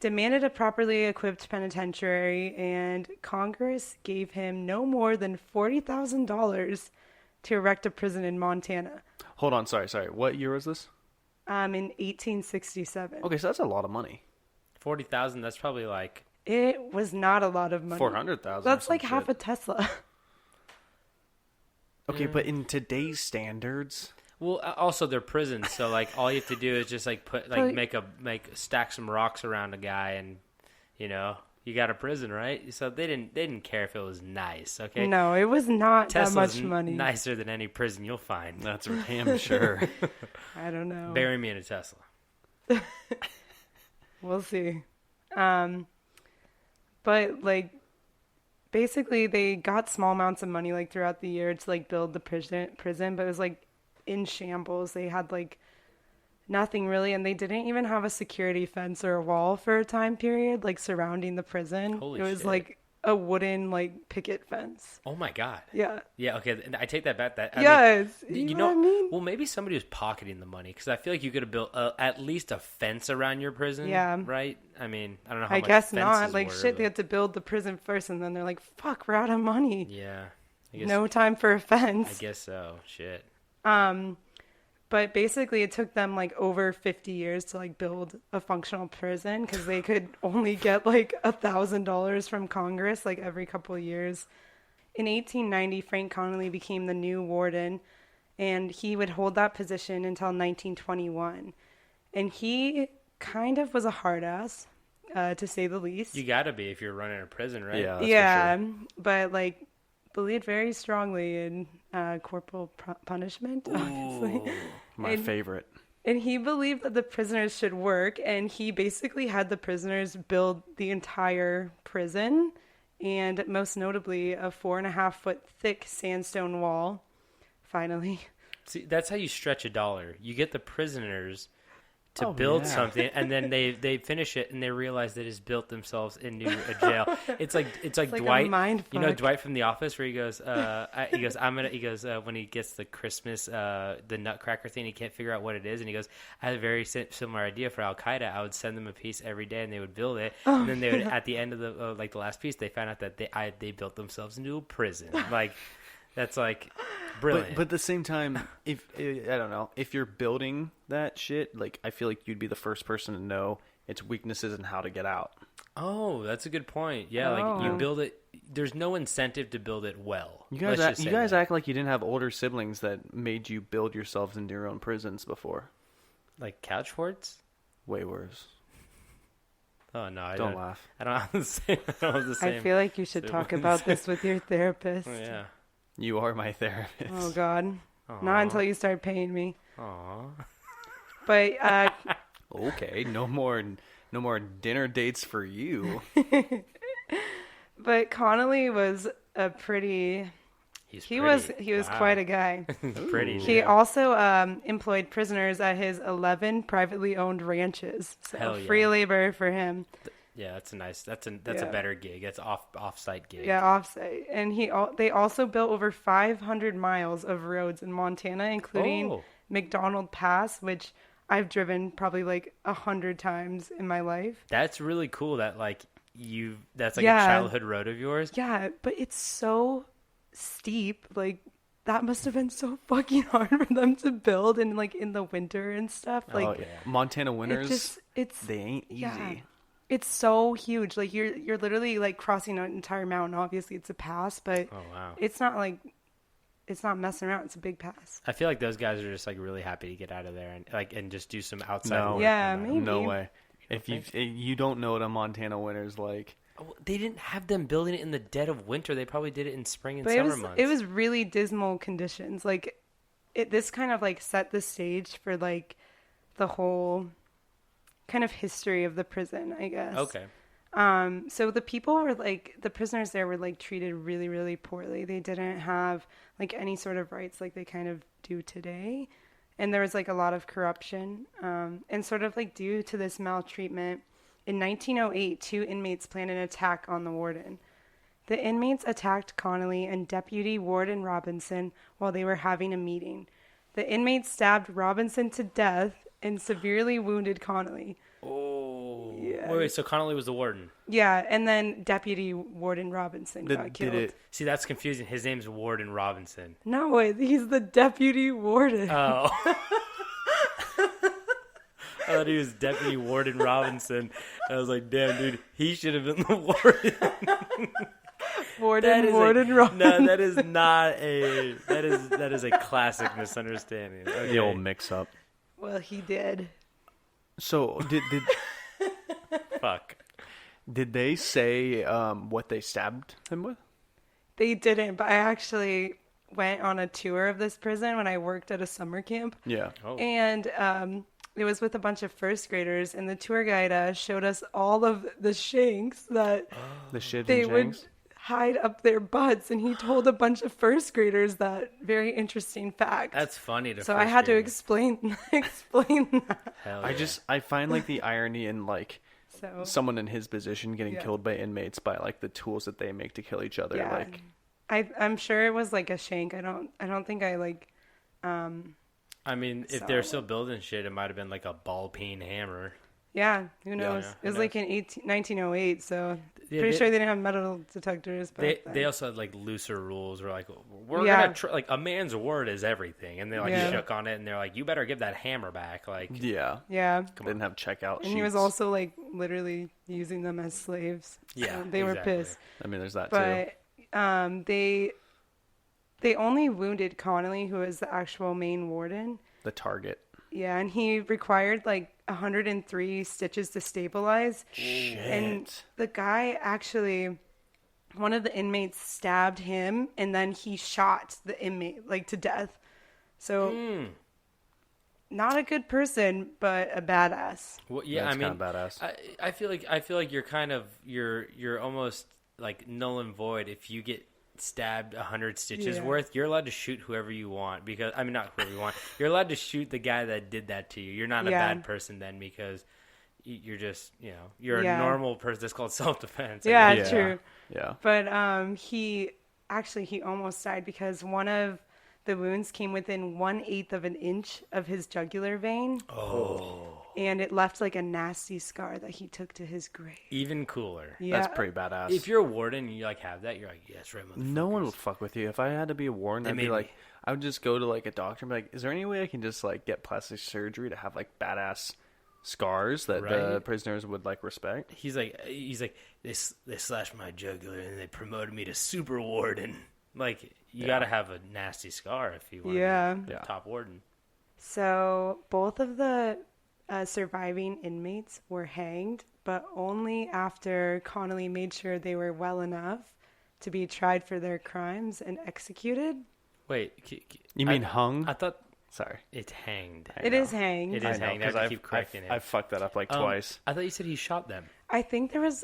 demanded a properly equipped penitentiary, and Congress gave him no more than $40,000 to erect a prison in Montana.
Hold on, sorry. What year was this?
In 1867.
Okay, so that's a lot of money.
40,000. That's probably
It was not a lot of money.
400,000.
That's half a Tesla.
Okay, but in today's standards,
well. Also, they're prisons, so all you have to do is just put
But-
stack some rocks around a guy, and You got a prison, right? So they didn't care if it was nice, okay?
No, it was not
Tesla's
that much money.
Nicer than any prison you'll find.
That's for damn sure.
I don't know.
Bury me in a Tesla.
We'll see. But like, basically, they got small amounts of money like throughout the year to like build the prison, but it was like in shambles. They had like nothing really, and they didn't even have a security fence or a wall for a time period like surrounding the prison.
Holy
it was
shit.
like a wooden like picket fence.
Oh my god.
Yeah.
Yeah. Okay. I take that back.
Yes.
You know what I mean? Well, maybe somebody was pocketing the money because I feel like you could have built at least a fence around your prison.
Yeah.
Right. I mean, I don't know how
I
much
guess
fences
not. Like
were,
shit,
but...
they had to build the prison first, and then they're like, "Fuck, we're out of money."
Yeah. I guess,
No time for a fence.
I guess so. Shit.
But basically, it took them like over 50 years to like build a functional prison because they could only get like $1,000 from Congress like every couple of years. In 1890, Frank Connolly became the new warden, and he would hold that position until 1921. And he kind of was a hard ass, to say the least.
You gotta be if you're running a prison, right?
Yeah. That's
Yeah,
for sure.
but like believed very strongly in corporal punishment, obviously.
My favorite.
And he believed that the prisoners should work, and he basically had the prisoners build the entire prison, and most notably a 4.5-foot thick sandstone wall. Finally.
See, that's how you stretch $1. You get the prisoners to build something, and then they finish it, and they realize they just built themselves into a jail. It's like Dwight,
a mind
you know,
fuck.
Dwight from The Office, where he goes, when he gets the Christmas, the Nutcracker thing, he can't figure out what it is, and he goes, I had a very similar idea for Al Qaeda. I would send them a piece every day, and they would build it, and then they would, at the end of the the last piece, they found out that they built themselves into a prison. Like, that's like brilliant.
But at the same time, if I don't know, if you're building that shit, like I feel like you'd be the first person to know its weaknesses and how to get out.
Oh, that's a good point. Yeah, like you build it. There's no incentive to build it well.
You guys act like you didn't have older siblings that made you build yourselves into your own prisons before.
Like couch forts?
Way worse.
Oh no! I
Don't laugh.
I don't have the same. I don't have the same.
I feel like you should talk about this with your therapist.
Oh, yeah.
You are my therapist.
Oh God.
Aww.
Not until you start paying me.
Aww.
But
Okay, no more dinner dates for you.
but Connolly was a pretty. He was
Wow.
quite a guy.
Pretty.
He
yeah.
also employed prisoners at his 11 privately owned ranches. So
Hell yeah.
free labor for him.
Yeah, that's a nice. That's a
Yeah.
better gig. That's off-site gig.
Yeah, offsite. And they also built over 500 miles of roads in Montana, including McDonald Pass, which I've driven probably like 100 times in my life.
That's really cool. That that's like
Yeah.
a childhood road of yours.
Yeah, but it's so steep. Like that must have been so fucking hard for them to build, and like in the winter and stuff. Like
Montana winters,
it's
they ain't easy.
Yeah. It's so huge. Like you're literally like crossing an entire mountain. Obviously, it's a pass, but it's not like it's not messing around. It's a big pass.
I feel like those guys are just like really happy to get out of there and just do some outside work.
Yeah, maybe.
No way. If you don't know what a Montana winter's like.
They didn't have them building it in the dead of winter. They probably did it in spring and
But
summer months.
it was really dismal conditions. Like this kind of like set the stage for like the whole kind of history of the prison, I guess.
Okay.
So the people were like, the prisoners there were like treated really, really poorly. They didn't have like any sort of rights like they kind of do today. And there was like a lot of corruption. And sort of like due to this maltreatment, in 1908, 2 inmates planned an attack on the warden. The inmates attacked Connolly and Deputy Warden Robinson while they were having a meeting. The inmates stabbed Robinson to death and severely wounded Connolly.
Oh.
Yeah.
Wait, so Connolly was the warden?
Yeah, and then Deputy Warden Robinson got killed.
See, that's confusing. His name's Warden Robinson.
No, he's the Deputy Warden.
Oh. I thought he was Deputy Warden Robinson. I was like, damn, dude, he should have been the warden.
Warden Robinson.
No, that is not a... That is a classic misunderstanding. Okay.
The old mix-up.
Well, he did.
So, did
Fuck.
Did they say what they stabbed him with?
They didn't, but I actually went on a tour of this prison when I worked at a summer camp.
Yeah.
Oh.
And it was with a bunch of first graders, and the tour guide showed us all of the shanks that
The shit
they
and
would
shanks?
hide up their butts, and he told a bunch of first graders that very interesting fact.
That's funny to
So I
first
had to
graders.
explain that.
Hell
I
yeah.
just I find like the irony in like
So
someone in his position getting
Yeah.
killed by inmates by like the tools that they make to kill each other.
yeah,
Like
I'm sure it was like a shank. I don't think I like.
I mean, if they're still building shit, it might have been like a ball peen hammer.
Yeah, who knows?
Yeah,
It was
who
like in 1908, so
Yeah,
pretty
they-
sure they didn't have metal detectors. Back then.
They also had like looser rules. Where like we're
Yeah.
gonna like a man's word is everything, and they like
Yeah.
shook on it, and they're like, you better give that hammer back. Like
yeah.
Yeah,
Didn't have checkout sheets.
and he was also like literally using them as slaves.
Yeah,
So they were
exactly.
pissed.
I mean, there's that too.
But they only wounded Connolly, who was the actual main warden.
The target.
Yeah, and he required like 103 stitches to stabilize.
Shit.
And the guy actually, one of the inmates stabbed him, and then he shot the inmate like to death. So, not a good person, but a badass.
well, yeah,
That's
I mean,
kinda badass.
I feel like you're kind of you're almost like null and void if you get stabbed 100 stitches
Yeah.
worth. You're allowed to shoot whoever you want because I mean not whoever you want. You're allowed to shoot the guy that did that to you. You're not a
Yeah.
bad person then because you're just you're
Yeah.
a normal person. That's called self-defense.
Yeah,
Yeah.
true.
Yeah.
But he almost died because one of the wounds came within 1/8 of an inch of his jugular vein.
Oh,
And it left like a nasty scar that he took to his grave.
even cooler.
Yeah.
That's pretty badass.
If you're a warden and you like have that, you're like, yes, right, motherfuckers.
No one would fuck with you. If I had to be a warden, I'd be
made
like,
me.
I would just go to like a doctor and be like, is there any way I can just like get plastic surgery to have like badass scars that the
Right.
prisoners would like respect?
He's like they slashed my jugular and they promoted me to super warden. Like you got to have a nasty scar if you want
Yeah.
to be
Yeah.
top warden.
So both of the surviving inmates were hanged, but only after Connolly made sure they were well enough to be tried for their crimes and executed.
Wait,
You mean hung?
I thought
Sorry.
it's hanged.
It is hanged.
It
I
is
know,
hanged. I
'cause
have to
I've,
keep correcting it.
I've fucked that up like twice.
I thought you said he shot them.
I think there was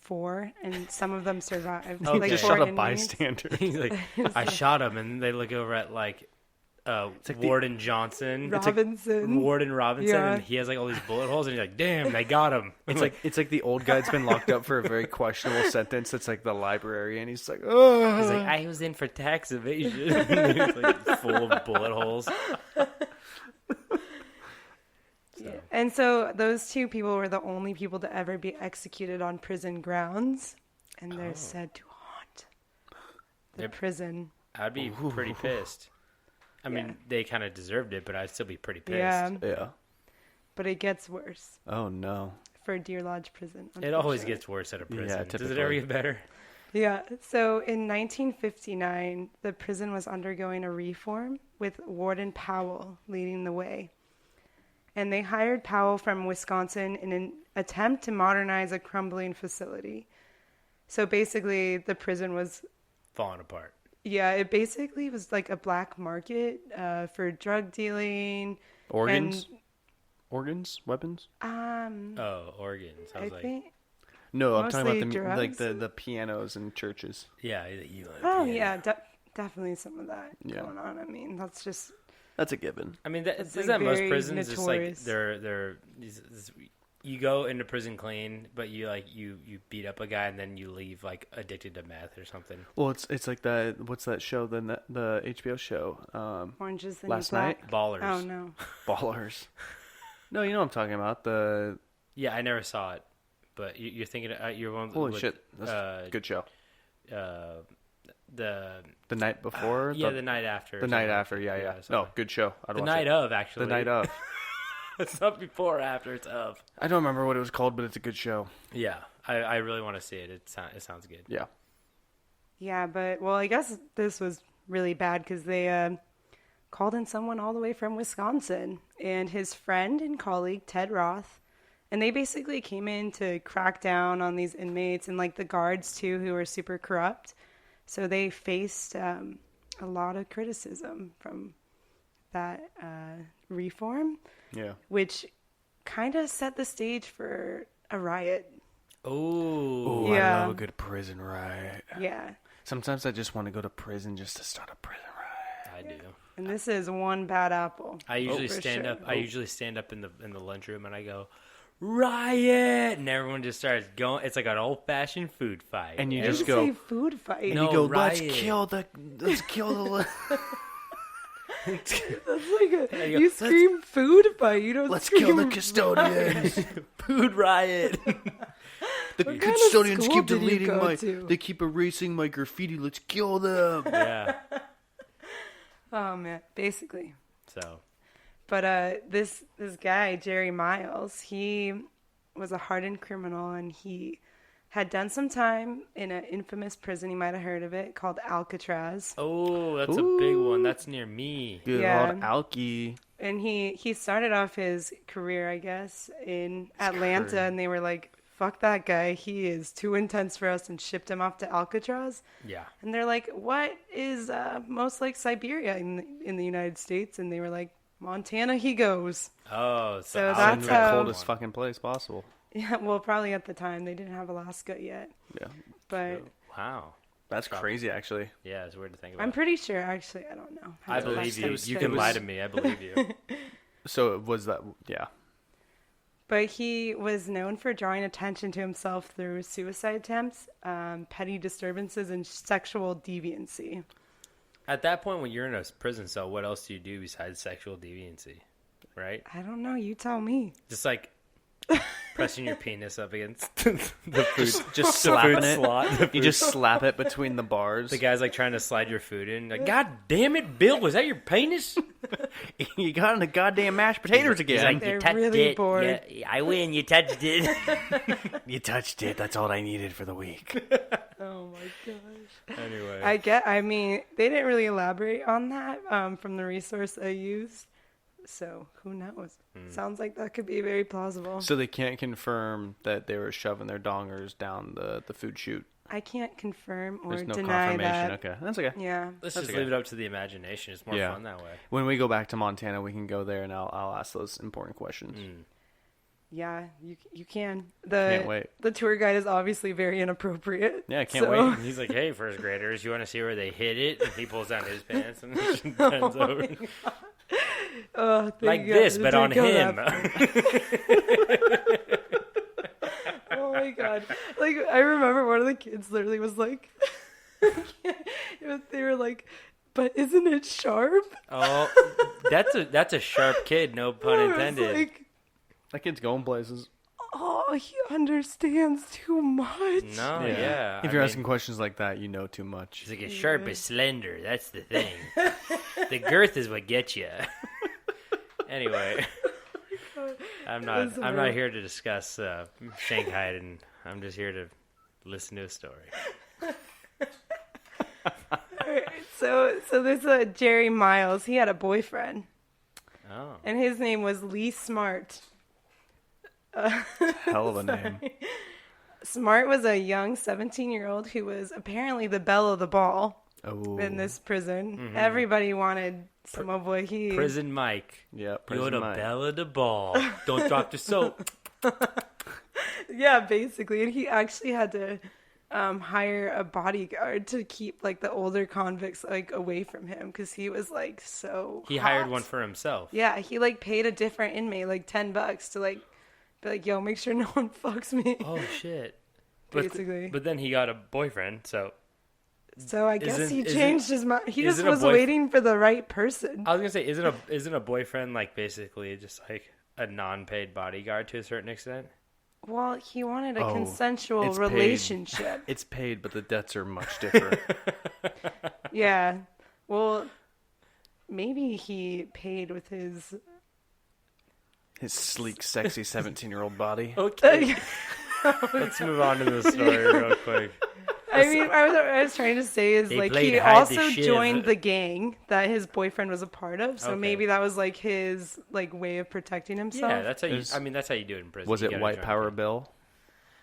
4, and some of them survived.
Okay.
Like
Just
4
shot a
inmates.
bystander.
He's like, I shot him, and they look over at like
like the-
Warden Johnson,
Robinson.
Warden Robinson,
Yeah.
and he has like all these bullet holes, and he's like, "Damn, they got him."
It's like the old guy's been locked up for a very questionable sentence. It's like the library, and he's like, oh.
he's like, I was in for tax evasion. He's like full of bullet holes.
And so those 2 people were the only people to ever be executed on prison grounds, and they're said to haunt the
Yep.
prison.
I'd be pretty pissed. I mean, they kind of deserved it, but I'd still be pretty pissed.
Yeah,
Yeah.
but it gets worse
Oh no.
for Deer Lodge Prison.
It always
unfortunately.
gets worse at a prison.
Yeah,
Does it
typically.
ever get better?
Yeah, so in 1959, the prison was undergoing a reform with Warden Powell leading the way. And they hired Powell from Wisconsin in an attempt to modernize a crumbling facility. So basically, the prison was,
Falling apart.
yeah, it basically was like a black market for drug dealing.
Organs? Organs? Weapons?
Oh, organs. I
I
was like,
think.
No, I'm talking
Mostly
about like
drugs?
the pianos in churches.
yeah, you.
Oh, yeah, definitely some of that
Yeah.
going on. I mean, that's just.
That's a given.
I mean, that,
It's,
isn't
like,
that most
very
prisons? It's like
notorious.
they're you go into prison clean, but you beat up a guy and then you leave like addicted to meth or something.
Well, it's like that. What's that show? The HBO show.
Orange is the
Last
New Black.
night?
Ballers.
Oh, no.
Ballers. No, you know what I'm talking about. The
Yeah, I never saw it, but you're thinking you're one.
holy
with,
shit, that's a good show.
The
The night before.
yeah, the night after.
The night after. Yeah. No,
something.
good show. I'd
The
watch
night
it.
of, actually.
The night of.
It's not before or after. It's of.
I don't remember what it was called, but it's a good show.
Yeah, I really want to see it. It sounds good.
Yeah.
Yeah, but, well, I guess this was really bad because they called in someone all the way from Wisconsin. And his friend and colleague, Ted Roth, And they basically came in to crack down on these inmates and like the guards too, who were super corrupt. So they faced a lot of criticism from that reform. Yeah. Which kind of set the stage for a riot.
Oh,
yeah.
I love a good prison riot.
Yeah.
Sometimes I just want to go to prison just to start a prison riot.
I do.
And this is one bad apple.
I usually stand up. I usually stand up in the lunchroom and I go, riot, and everyone just starts going. It's like an old fashioned food fight.
And you
I
just
didn't
go
say food fight.
And
No,
you go,
riot.
let's kill the.
That's like you scream food fight. You don't.
Let's
scream
kill the custodians.
Food riot.
The
What kind of
custodians
school
keep
did you
deleting
go
my.
to?
They keep erasing my graffiti. Let's kill them.
Yeah.
Oh man, basically.
So.
But this guy Jerry Miles, he was a hardened criminal, and he had done some time in an infamous prison. You might have heard of it, called Alcatraz.
Oh, that's a big one. That's near me.
Good old Alky.
And he started off his career, I guess, in Atlanta, and they were like, fuck that guy, he is too intense for us, and shipped him off to Alcatraz.
Yeah.
And they're like, what is most like Siberia in the United States? And they were like, Montana he goes.
Oh,
so that's
the
how
coldest fucking place possible.
Yeah, well, probably at the time they didn't have Alaska yet.
Yeah.
But
wow.
That's crazy, actually.
Yeah, it's weird to think about.
I'm pretty sure, actually, I don't know.
I believe you. You can lie to me. I believe you.
So was that, yeah.
But he was known for drawing attention to himself through suicide attempts, petty disturbances, and sexual deviancy.
At that point, when you're in a prison cell, what else do you do besides sexual deviancy? Right?
I don't know. You tell me.
Just like pressing your penis up against the food.
Just slapping it.
Slot,
you just slap it between the bars.
The guy's like trying to slide your food in. Like, God damn it, Bill, was that your penis?
You got in the goddamn mashed potatoes again.
He's like,
They're
you touched
really
it.
bored.
Yeah, I win. You touched it.
You touched it. That's all I needed for the week.
Oh my gosh.
Anyway.
I mean, they didn't really elaborate on that from the resource I used. So who knows? Sounds like that could be very plausible.
So they can't confirm that they were shoving their dongers down the food chute.
I can't confirm or
There's no
deny
confirmation.
that.
Okay, that's okay.
Yeah.
Let's just leave it up to the imagination. It's more fun that way.
When we go back to Montana, we can go there and I'll ask those important questions.
Yeah, you can.
Can't wait.
The tour guide is obviously very inappropriate.
Yeah, I can't
so-
wait.
And he's like, hey, first graders, you want to see where they hit it? And he pulls down his pants and bends over.
Oh,
Like this, but on him.
Oh my god! Like I remember one of the kids literally was like, they were like, "But isn't it sharp?"
Oh, that's a sharp kid. No pun
I was
intended.
like,
That kid's going places.
oh, he understands too much.
No, yeah.
If you're asking questions like that, you know too much.
He's like, as sharp as slender. That's the thing. The girth is what gets you. Anyway, I'm not here to discuss Shanghai, and I'm just here to listen to a story.
Alright, so this Jerry Miles, he had a boyfriend,
Oh,
and his name was Lee Smart.
Hell of a name.
Smart was a young 17-year-old who was apparently the belle of the ball
Oh.
in this prison. Everybody wanted some of what he...
Prison Mike.
Yeah,
You're
prison
the
Mike.
belle of the ball. Don't drop the soap.
Yeah, basically. And he actually had to hire a bodyguard to keep like the older convicts like away from him because he was like so
He
hot.
hired one for himself.
Yeah, he like paid a different inmate like $10 to like be like, yo, make sure no one fucks me.
Oh shit.
Basically.
But then he got a boyfriend, so
So I guess he
isn't-
changed his mind. He just
isn't a
was waiting for the right person.
I was gonna say, isn't a boyfriend like basically just like a non-paid bodyguard to a certain extent?
Well, he wanted a
Oh,
consensual
it's paid.
relationship.
It's paid, but the debts are much different.
Yeah. Well, maybe he paid with his...
His sleek, sexy 17-year-old body.
Okay. Let's move on to the story real quick.
I mean, what I was trying to say is
They
like
played
he
hide the
also
shiv.
joined the gang that his boyfriend was a part of, so
Okay.
maybe that was like his like way of protecting himself.
Yeah, that's how you. I mean, that's how you do it in prison.
Was
You
it
gotta
White
join
Power
the-
Bill?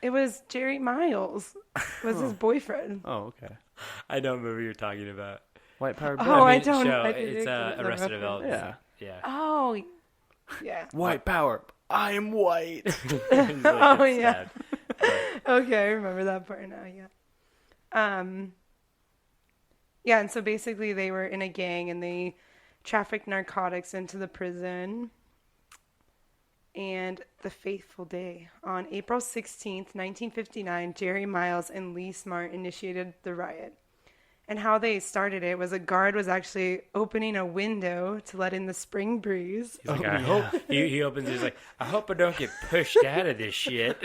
It was Jerry Miles was his boyfriend.
Oh, okay.
I know what movie you're talking about.
White Power Bill.
Oh, I
mean,
don't.
show.
I
It's
didn't get
Arrested
the
Development.
Yeah.
Yeah.
Oh, yeah.
White Power. I am white.
Oh, yeah. Okay, I remember that part now. Yeah. Yeah, and so basically they were in a gang and they trafficked narcotics into the prison. And the fateful day, on April 16th, 1959, Jerry Miles and Lee Smart initiated the riot. And how they started it was a guard was actually opening a window to let in the spring breeze.
He's like, I hope he opens. He's like, I hope I don't get pushed out of this shit.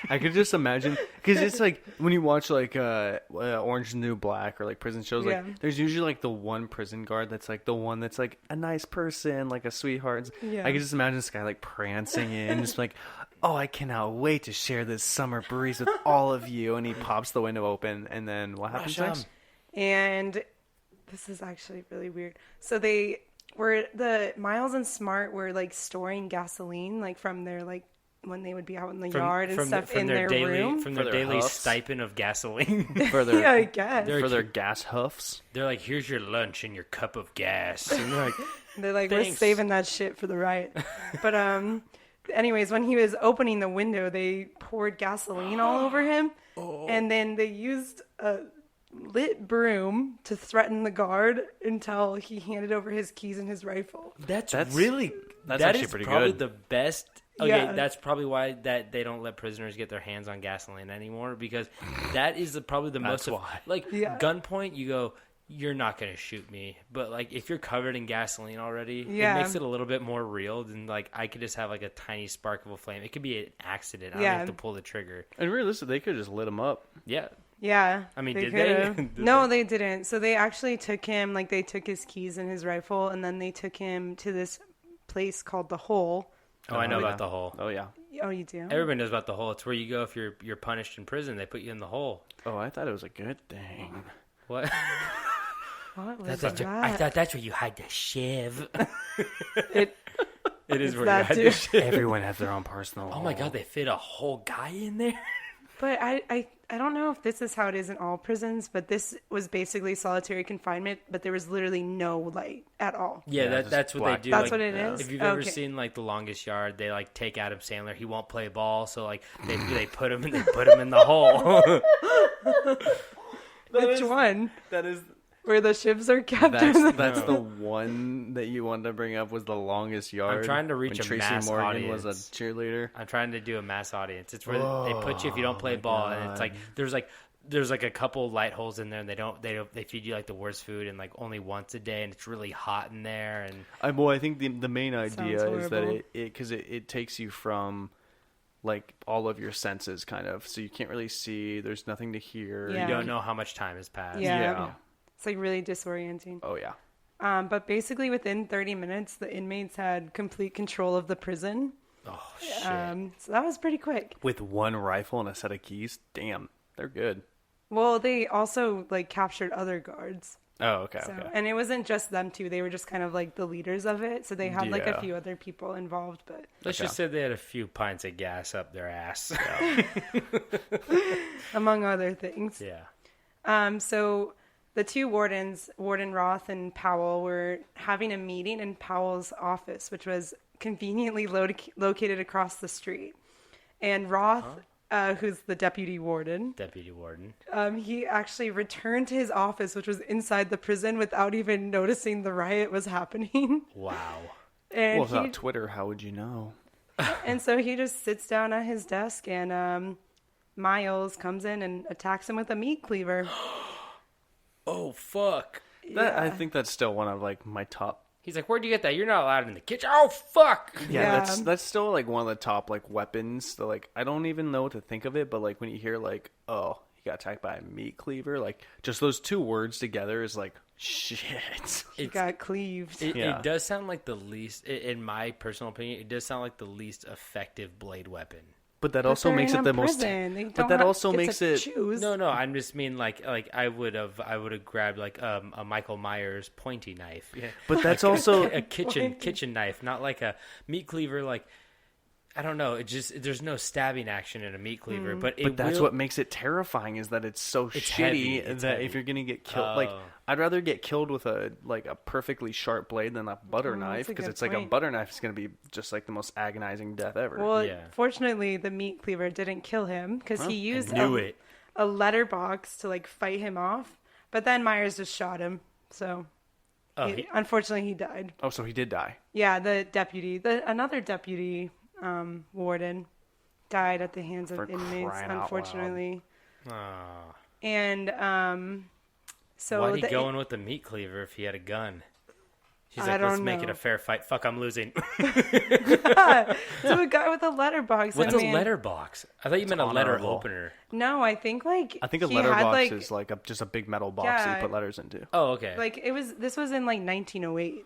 I could just imagine, because it's like when you watch like Orange is the New Black or like prison shows,
Yeah.
like there's usually like the one prison guard that's like the one that's like a nice person, like a sweetheart.
Yeah.
I could just imagine this guy like prancing in, just like, oh, I cannot wait to share this summer breeze with all of you. And he pops the window open, and then what happens next?
And this is actually really weird. So the Miles and Smart were like storing gasoline, like from their like when they would be out in the yard and stuff in their room.
From
For
their
their
daily
huffs.
stipend of gasoline.
For their,
Yeah, I guess.
for their gas huffs.
They're like, here's your lunch and your cup of gas. And they're like,
They're like, we're
Thanks.
saving that shit for the riot. But anyways, when he was opening the window, they poured gasoline all over him, and then they used a lit broom to threaten the guard until he handed over his keys and his rifle.
that's
That's
really
that's
that
actually
is
pretty
probably
good.
the best. Okay,
Yeah.
that's probably why that they don't let prisoners get their hands on gasoline anymore, because that is probably the most
That's why.
like
Yeah.
gunpoint. You go, you're not gonna shoot me, but like if you're covered in gasoline already,
Yeah.
it makes it a little bit more real than like I could just have like a tiny spark of a flame. It could be an accident. I don't
Yeah.
have to pull the trigger.
And realistically, they could just lit him up.
Yeah,
Yeah.
I mean, did
could've.
they? Did
No, they didn't. So they actually took him, like they took his keys and his rifle, and then they took him to this place called the Hole.
Oh, I know
yeah.
about the hole.
Oh yeah.
Oh, you do?
Everybody knows about the hole. It's where you go if you're punished in prison. They put you in the hole.
Oh, I thought it was a good thing.
What?
What was
I
that?
thought that's where you hide the shiv.
It,
It is
It's
where you
that
hide
too.
the shiv.
Everyone has their own personal.
Oh my god, they fit a whole guy in there.
but I don't know if this is how it is in all prisons, but this was basically solitary confinement, but there was literally no light at all.
Yeah,
Yeah,
that's
just
what
black.
they do.
That's
like,
what it is?
If you've ever
Okay.
seen like The Longest Yard, they like take Adam Sandler. He won't play ball, so like they put him in the hole.
Which one?
That is.
Where the shivs are kept?
That's the one that you wanted to bring up was The Longest Yard.
trying to reach
when
a
Tracy
mass
Morgan was a
audience.
cheerleader.
I'm trying to do a mass audience. It's where they put you if you don't play ball, and it's like there's like a couple light holes in there, and they feed you like the worst food and like only once a day, and it's really hot in there. And
I think the main idea
Sounds
is that
horrible.
it takes you from like all of your senses kind of, so you can't really see. There's nothing to hear.
Yeah.
you don't know how much time has passed.
Yeah.
Yeah.
It's like really disorienting.
Oh yeah.
But basically within 30 minutes, the inmates had complete control of the prison.
Oh shit.
So that was pretty quick.
With one rifle and a set of keys. Damn, they're good.
Well, they also like captured other guards.
Oh okay.
So,
Okay.
and it wasn't just them two. They were just kind of like the leaders of it. So they had like a
Yeah.
few other people involved, but
Let's just say they had a few pints of gas up their ass.
among other things.
Yeah.
So the two wardens, Warden Roth and Powell, were having a meeting in Powell's office, which was conveniently located across the street. And Roth, who's the deputy warden,
Deputy warden.
he actually returned to his office, which was inside the prison, without even noticing the riot was happening.
Wow.
And
Well, without Twitter, how would you know?
and so he just sits down at his desk, and Miles comes in and attacks him with a meat cleaver.
Oh fuck.
I think that's still one of like my top.
He's like, where'd you get that? You're not allowed in the kitchen. Oh fuck.
Yeah.
That's still like one of the top like weapons. That, like I don't even know what to think of it, but like when you hear like, oh, he got attacked by a meat cleaver, like just those two words together is like shit.
He got cleaved.
Yeah.
It does sound like the least, in my personal opinion, it does sound like the least effective blade weapon.
But that
But
also
they're
makes
in
it
a
the most.
prison. They
But
don't
that
have-
also
get
makes
to
it.
choose.
No, I just mean like I would have grabbed like a Michael Myers pointy knife. Yeah.
But that's
Like
also
a kitchen knife, not like a meat cleaver. Like I don't know. It just there's no stabbing action in a meat cleaver, but
that's what makes it terrifying is that it's so
It's
shitty
heavy, it's
that
heavy.
if you're gonna get killed, like
Oh.
I'd rather get killed with a perfectly sharp blade than a butter knife
that's a
because
good
it's like a
point.
butter knife is gonna be just like the most agonizing death ever.
Well,
Yeah.
fortunately, the meat cleaver didn't kill him because he used
knew it.
a letterbox to like fight him off. But then Myers just shot him. So unfortunately, he died.
Oh, so he did die.
Yeah, the deputy, another deputy warden, died at the hands of
For
inmates.
crying out
Unfortunately,
Aw.
and so
Why'd he go in with the meat cleaver if he had a gun? He's
I
like, let's
don't
make it
know.
a fair fight. Fuck, I'm losing.
so a guy with a letterbox.
What's
I
a
mean,
letterbox? I thought you meant a letter
honorable.
opener.
No, I think like
I think a
he had,
letterbox
like,
is like just a big metal box that
Yeah.
you put letters into.
Oh, okay.
like it was. This was in like 1908.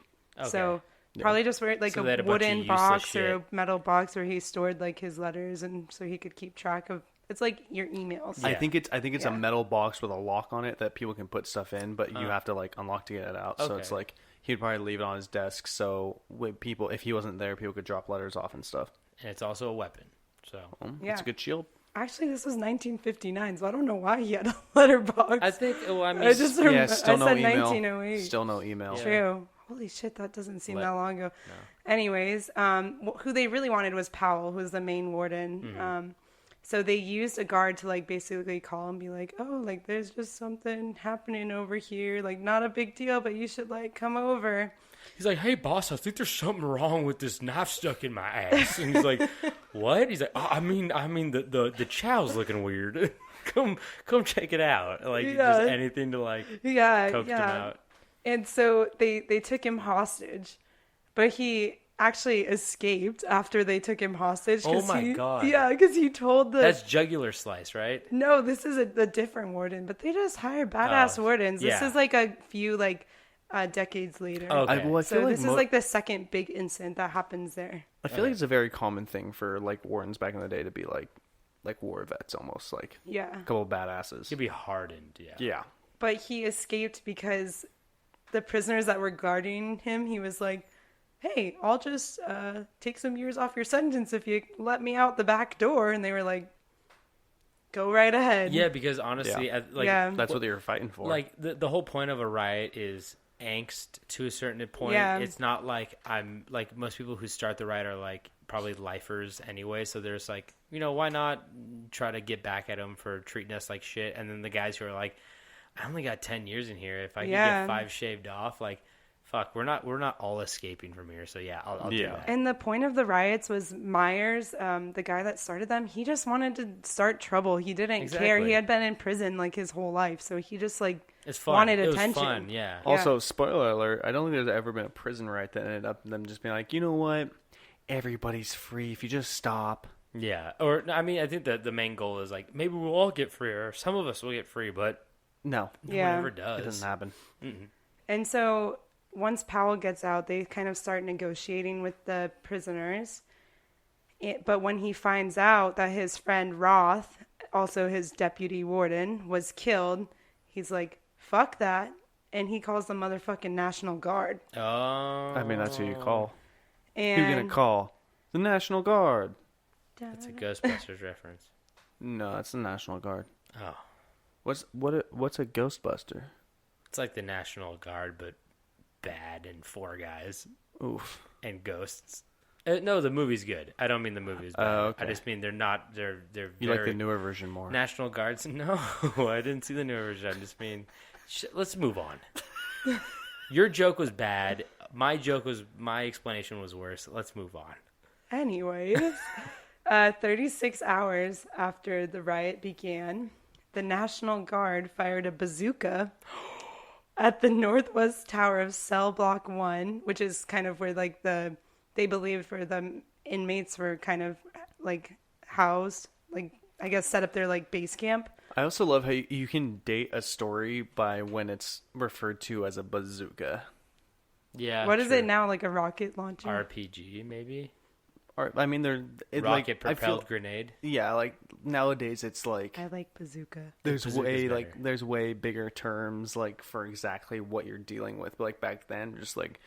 So
Okay.
probably just where like
So they had
a
a bunch of
wooden
useless
box or a
shit.
metal box where he stored like his letters, and so he could keep track of. It's like your emails.
I
Yeah.
think it's a
Yeah.
metal box with a lock on it that people can put stuff in, but you have to like unlock to get it out. So
Okay.
it's like he'd probably leave it on his desk so when people, if he wasn't there, people could drop letters off and stuff.
And it's also a weapon. So
Yeah.
It's a good shield.
Actually, this was 1959, so I don't know why he had a letterbox.
I think. Well, I mean,
I just
Yeah, still
I
no
said
email.
1908.
Still no email.
True. Holy shit, that doesn't seem
Let-
that long ago. Anyways, who they really wanted was Powell, who was the main warden.
Mm-hmm.
So they used a guard to like basically call and be like, "Oh, like there's just something happening over here. Like not a big deal, but you should like come over."
he's like, "Hey, boss, I think there's something wrong with this knife stuck in my ass." And he's like, "What?" He's like, I mean, the chow's looking weird. come check it out. Like
Yeah.
just anything to like
Yeah,
coax him
yeah.
out.
And so they took him hostage, but he actually escaped after they took him hostage.
Oh my God.
Yeah, because he told the
That's jugular slice, right?
No, this is a different warden, but they just hire badass
Oh,
wardens. This
yeah.
is like a few decades later.
Okay.
I feel
So
like
this is like the second big incident that happens there.
I feel like it's a very common thing for like wardens back in the day to be like war vets almost, like
Yeah.
a couple of badasses.
He'd be hardened. Yeah.
Yeah.
But he escaped because the prisoners that were guarding him, he was like, "Hey, I'll just take some years off your sentence if you let me out the back door." And they were like, "Go right ahead."
Yeah, because honestly,
Yeah.
like
Yeah.
That's what they were fighting for.
like the whole point of a riot is angst to a certain point.
Yeah.
It's not like I'm like most people who start the riot are like probably lifers anyway. So there's like, why not try to get back at them for treating us like shit? And then the guys who are like, I only got 10 years in here. If I could
Yeah.
get 5 shaved off, like, fuck, we're not all escaping from here. So yeah, I'll do
Yeah.
that.
And the point of the riots was Myers, the guy that started them, he just wanted to start trouble. He didn't care.
Exactly.
He had been in prison like his whole life, so he just like
It's fun.
wanted
It was
attention.
fun, yeah.
Also, spoiler alert, I don't think there's ever been a prison riot that ended up them just being like, you know what? Everybody's free if you just stop.
Yeah. Or I mean, I think that the main goal is like maybe we'll all get free, or some of us will get free, but
No.
no
Yeah.
one ever
It
does.
doesn't happen.
And so once Powell gets out, they kind of start negotiating with the prisoners. But when he finds out that his friend Roth, also his deputy warden, was killed, he's like, "Fuck that." And he calls the motherfucking National Guard.
Oh,
I mean, that's who you call.
And
Who you gonna call? The National Guard.
it's a Ghostbusters reference.
No, that's the National Guard.
Oh,
What's a Ghostbuster?
it's like the National Guard, but bad and 4 guys
Oof.
and ghosts. No, the movie's good. I don't mean the movie's bad.
okay.
I just mean they're not. They're
You
very
like the newer version more.
National Guards. No, I didn't see the new version. I just mean, let's move on. Your joke was bad. My explanation was worse. Let's move on.
Anyways, 36 hours after the riot began, the National Guard fired a bazooka at the northwest tower of cell block 1, which is kind of where like they believed where the inmates were kind of like housed, like I guess set up their like base camp.
I also love how you can date a story by when it's referred to as a bazooka.
Yeah.
What is
sure.
it now, like a rocket launcher?
RPG maybe.
Or I mean, they're
rocket propelled grenade.
Yeah, like nowadays it's like
I like bazooka.
there's
Bazooka's
way
better.
like there's way bigger terms like for exactly what you're dealing with. But like back then, just like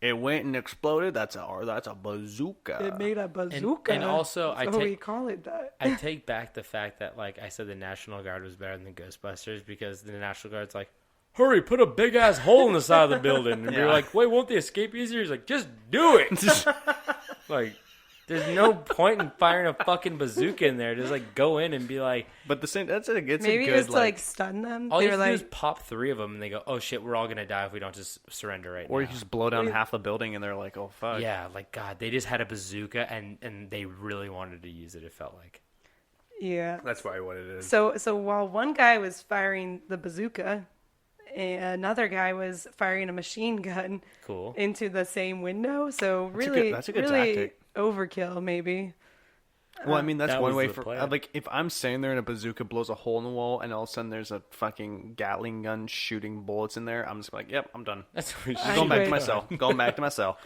it went and exploded. That's a bazooka.
It made a bazooka.
And also,
we call it that.
I take back the fact that, like I said, the National Guard was better than Ghostbusters because the National Guard's like, hurry, put a big ass hole in the side of the building. And you're like, wait, won't they escape easier? He's like, just do it. Like, there's no point in firing a fucking bazooka in there. Just like go in and be like.
But the same. It's a good.
Maybe it was to like stun them.
All
they
you
were
have to
like,
do is pop 3 of them, and they go, "Oh shit, we're all gonna die if we don't just surrender right now."
Or you can just blow down half the building, and they're like, "Oh fuck."
Yeah, like God, they just had a bazooka, and they really wanted to use it. It felt like.
yeah.
That's probably what it is.
So while one guy was firing the bazooka, another guy was firing a machine gun
Cool.
into the same window. So really,
that's a good
really
tactic.
overkill, maybe.
Well, I mean, that's
That
one
was
way
the
for
plan.
like if I'm standing there and a bazooka blows a hole in the wall, and all of a sudden there's a fucking Gatling gun shooting bullets in there. I'm just like, "Yep, I'm done.
That's what we should
Going back
would-
to my cell. Going back to my cell."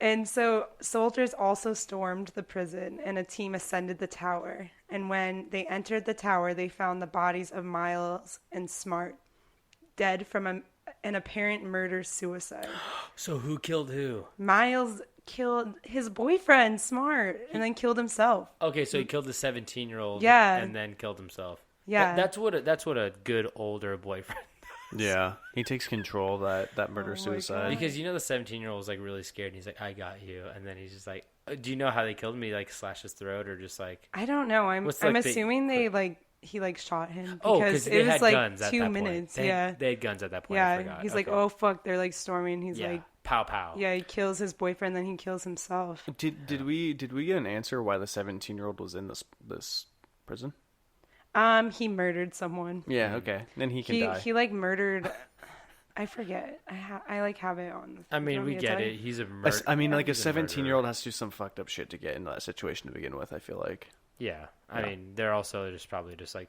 And so soldiers also stormed the prison, and a team ascended the tower. And when they entered the tower, they found the bodies of Miles and Smart, dead from an apparent murder-suicide.
So who killed who?
Miles killed his boyfriend, Smart, and then killed himself.
Okay, so he killed the 17-year-old.
Yeah.
And then killed himself.
Yeah.
That's what a good older boyfriend.
Yeah, he takes control of that murder
my
suicide.
God.
Because you know the 17-year-old was like really scared, and he's like, "I got you," and then he's just like, "Do you know how they killed him? He like slashed his throat, or just like?"
I don't know. I'm
What's, like, the-
assuming he shot him
Oh,
because
they
it was
had
like
guns at
2
that
minutes.
point.
Yeah.
They had guns at that point. I
Yeah.
forgot.
He's like,
Okay.
"Oh fuck, they're like storming." He's
Yeah.
like,
Pow pow.
yeah, he kills his boyfriend, then he kills himself.
Did we get an answer why the 17-year-old was in this prison?
He murdered someone.
Yeah, okay. Then he can die.
He like murdered. I forget. I like have it on.
I
You
mean,
want
we
me to
get
tell
it.
you?
He's a murderer.
I mean, like a
He's a murderer.
17-year-old has to do some fucked up shit to get into that situation to begin with. I feel like.
Yeah, I mean, they're also just probably just like,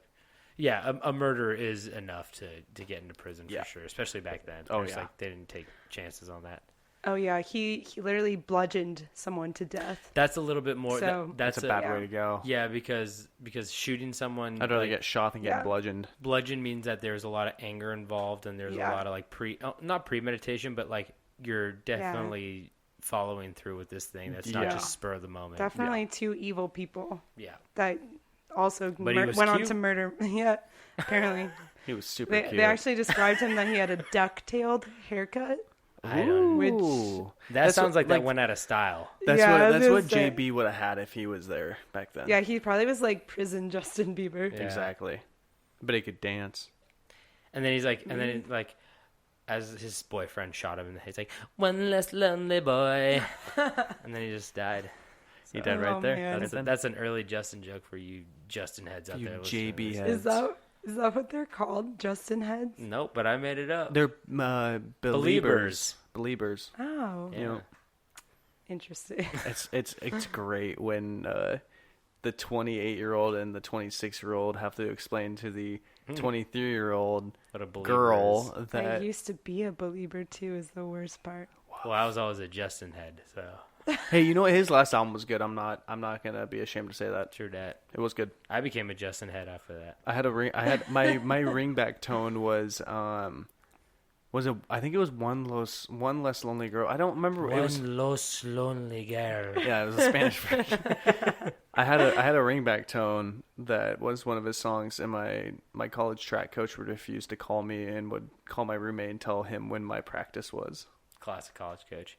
yeah, a murder is enough to get into prison for sure, especially back then.
Oh,
It's
yeah.
like they didn't take chances on that.
Oh yeah, he literally bludgeoned someone to death.
That's a little bit more.
So-
That's
That's a bad
yeah.
way to go.
Yeah, because shooting someone,
I'd rather
like,
get shot than get
Yeah.
bludgeoned.
bludgeon means that there's a lot of anger involved, and there's
Yeah.
a lot of like not premeditation, but like you're definitely following through with this thing. That's not
Yeah.
just spur of the moment.
Definitely two evil people
Yeah.
that also
But he was
went on
cute.
to murder. Yeah, apparently.
He was super
They
cute.
actually described him that he had a duck-tailed haircut.
I don't.
Which
Ooh.
That
That's
sounds
what-
like that
like-
went out of style.
That's
Yeah, I
what
was
that's
gonna
what
say.
JB would have had if he was there back then.
Yeah, he probably was like prison Justin Bieber.
Yeah.
Exactly. But he could dance.
And then he's like, and then like, as his boyfriend shot him in the head, he's like, "One less lonely boy," and then he just died.
He died
Oh,
right there.
man.
That's an early Justin joke for you Justin heads out
You
there. listening to
JB
this.
heads.
Is that what they're called? Justin heads?
Nope, but I made it up.
They're believers. Believers.
Oh,
Yeah.
You know,
interesting.
it's great when the 28-year-old and the 26-year-old have to explain to the 23-year-old
What a believer
girl
is.
I
that
used to be a believer too. Is the worst part.
Well, I was always a Justin head, so
hey, you know what? His last album was good. I'm not gonna be ashamed to say that.
true that.
It was good.
I became a Justin head after that.
I had a ring. I had my ringback tone was it? I think it was one less lonely girl. I don't remember. It was
Los lonely girl.
yeah, it was a Spanish version. I had a ringback tone that was one of his songs, and my college track coach would refuse to call me and would call my roommate and tell him when my practice was.
Classic college coach.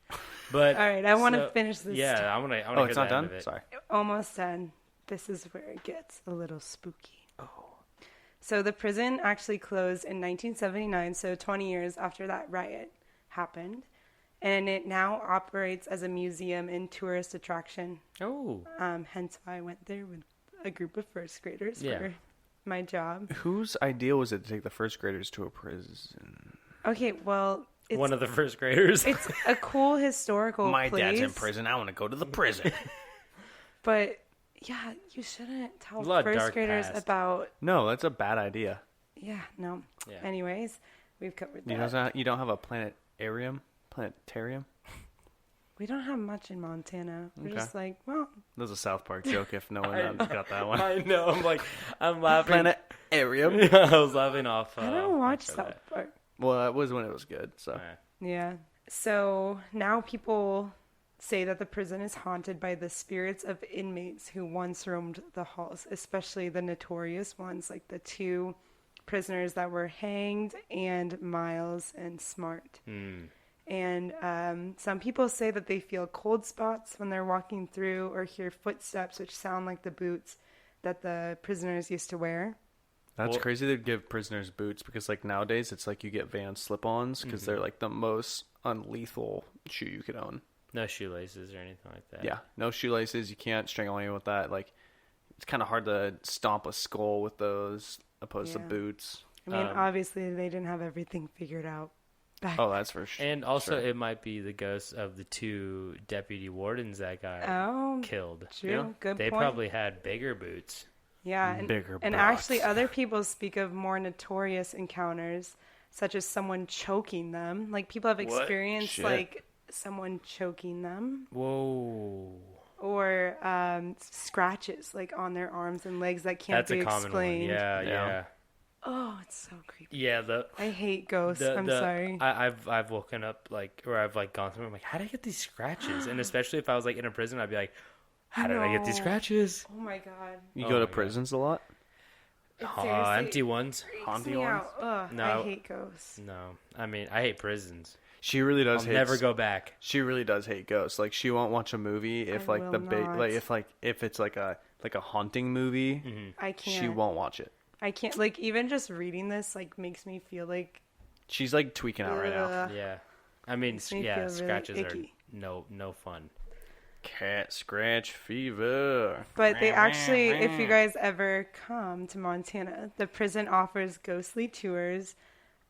But
All right, I want to finish this.
Yeah, I want to.
Oh, it's not done. Sorry.
Almost done. This is where it gets a little spooky. Oh. So the prison actually closed in 1979, so 20 years after that riot happened. And it now operates as a museum and tourist attraction.
Oh,
Hence why I went there with a group of first graders
Yeah.
for my job.
Whose idea was it to take the first graders to a prison?
Okay, well, it's,
one of the first graders.
it's a cool historical
My
place.
dad's in prison. I want to go to the prison.
But yeah, you shouldn't tell
There's a lot of
first
dark
graders
past.
about.
No, that's a bad idea.
Yeah, no.
Yeah.
Anyways, we've covered
You
that.
don't have a planetarium?
What We don't have much in Montana. We're just like, well,
That was a South Park joke if no one got that one.
I know. I'm laughing.
Planet area.
I was laughing off.
I don't watch South Park.
Well, that was when it was good. So
Yeah. So now people say that the prison is haunted by the spirits of inmates who once roamed the halls, especially the notorious ones, like the 2 prisoners that were hanged, and Miles and Smart. And some people say that they feel cold spots when they're walking through, or hear footsteps which sound like the boots that the prisoners used to wear.
That's crazy they'd give prisoners boots, because like nowadays it's like you get Vans slip-ons because they're like the most unlethal shoe you could own.
No shoelaces or anything like that.
Yeah, no shoelaces. You can't strangle anyone with that. Like, it's kind of hard to stomp a skull with those opposed to boots.
I mean, obviously they didn't have everything figured out.
That's for sure.
And also, it might be the ghosts of the 2 deputy wardens that got killed.
True.
Yeah.
Good
They
point.
probably had bigger boots.
Yeah, and,
Bigger
and
butts.
actually other people speak of more notorious encounters, such as someone choking them. Like, people have experienced,
Shit.
like, someone choking them.
Whoa.
Or scratches, like, on their arms and legs that can't
That's
be
a common
explained.
one. Yeah.
Oh, it's so creepy.
Yeah,
I hate ghosts. I'm sorry.
I've woken up, like, or I've, like, gone through, I'm like, how did I get these scratches? And especially if I was, like, in a prison, I'd be like, how did I get these scratches?
Oh, my God.
You go to prisons a lot?
Empty ones.
Freaks me out. Ugh,
No.
I hate ghosts.
No. I mean, I hate prisons.
She really does
I'll
hate
never go back.
She really does hate ghosts. Like, she won't watch a movie if
I
like
will
the big
not.
if it's like a haunting movie,
I can't.
she won't watch it.
I can't. Like, even just reading this, like, makes me feel like...
She's like tweaking out right now.
Ugh.
Yeah. I mean,
Makes me
yeah,
feel really
scratches
icky.
are no fun.
Cat scratch fever.
But they actually, if you guys ever come to Montana, the prison offers ghostly tours,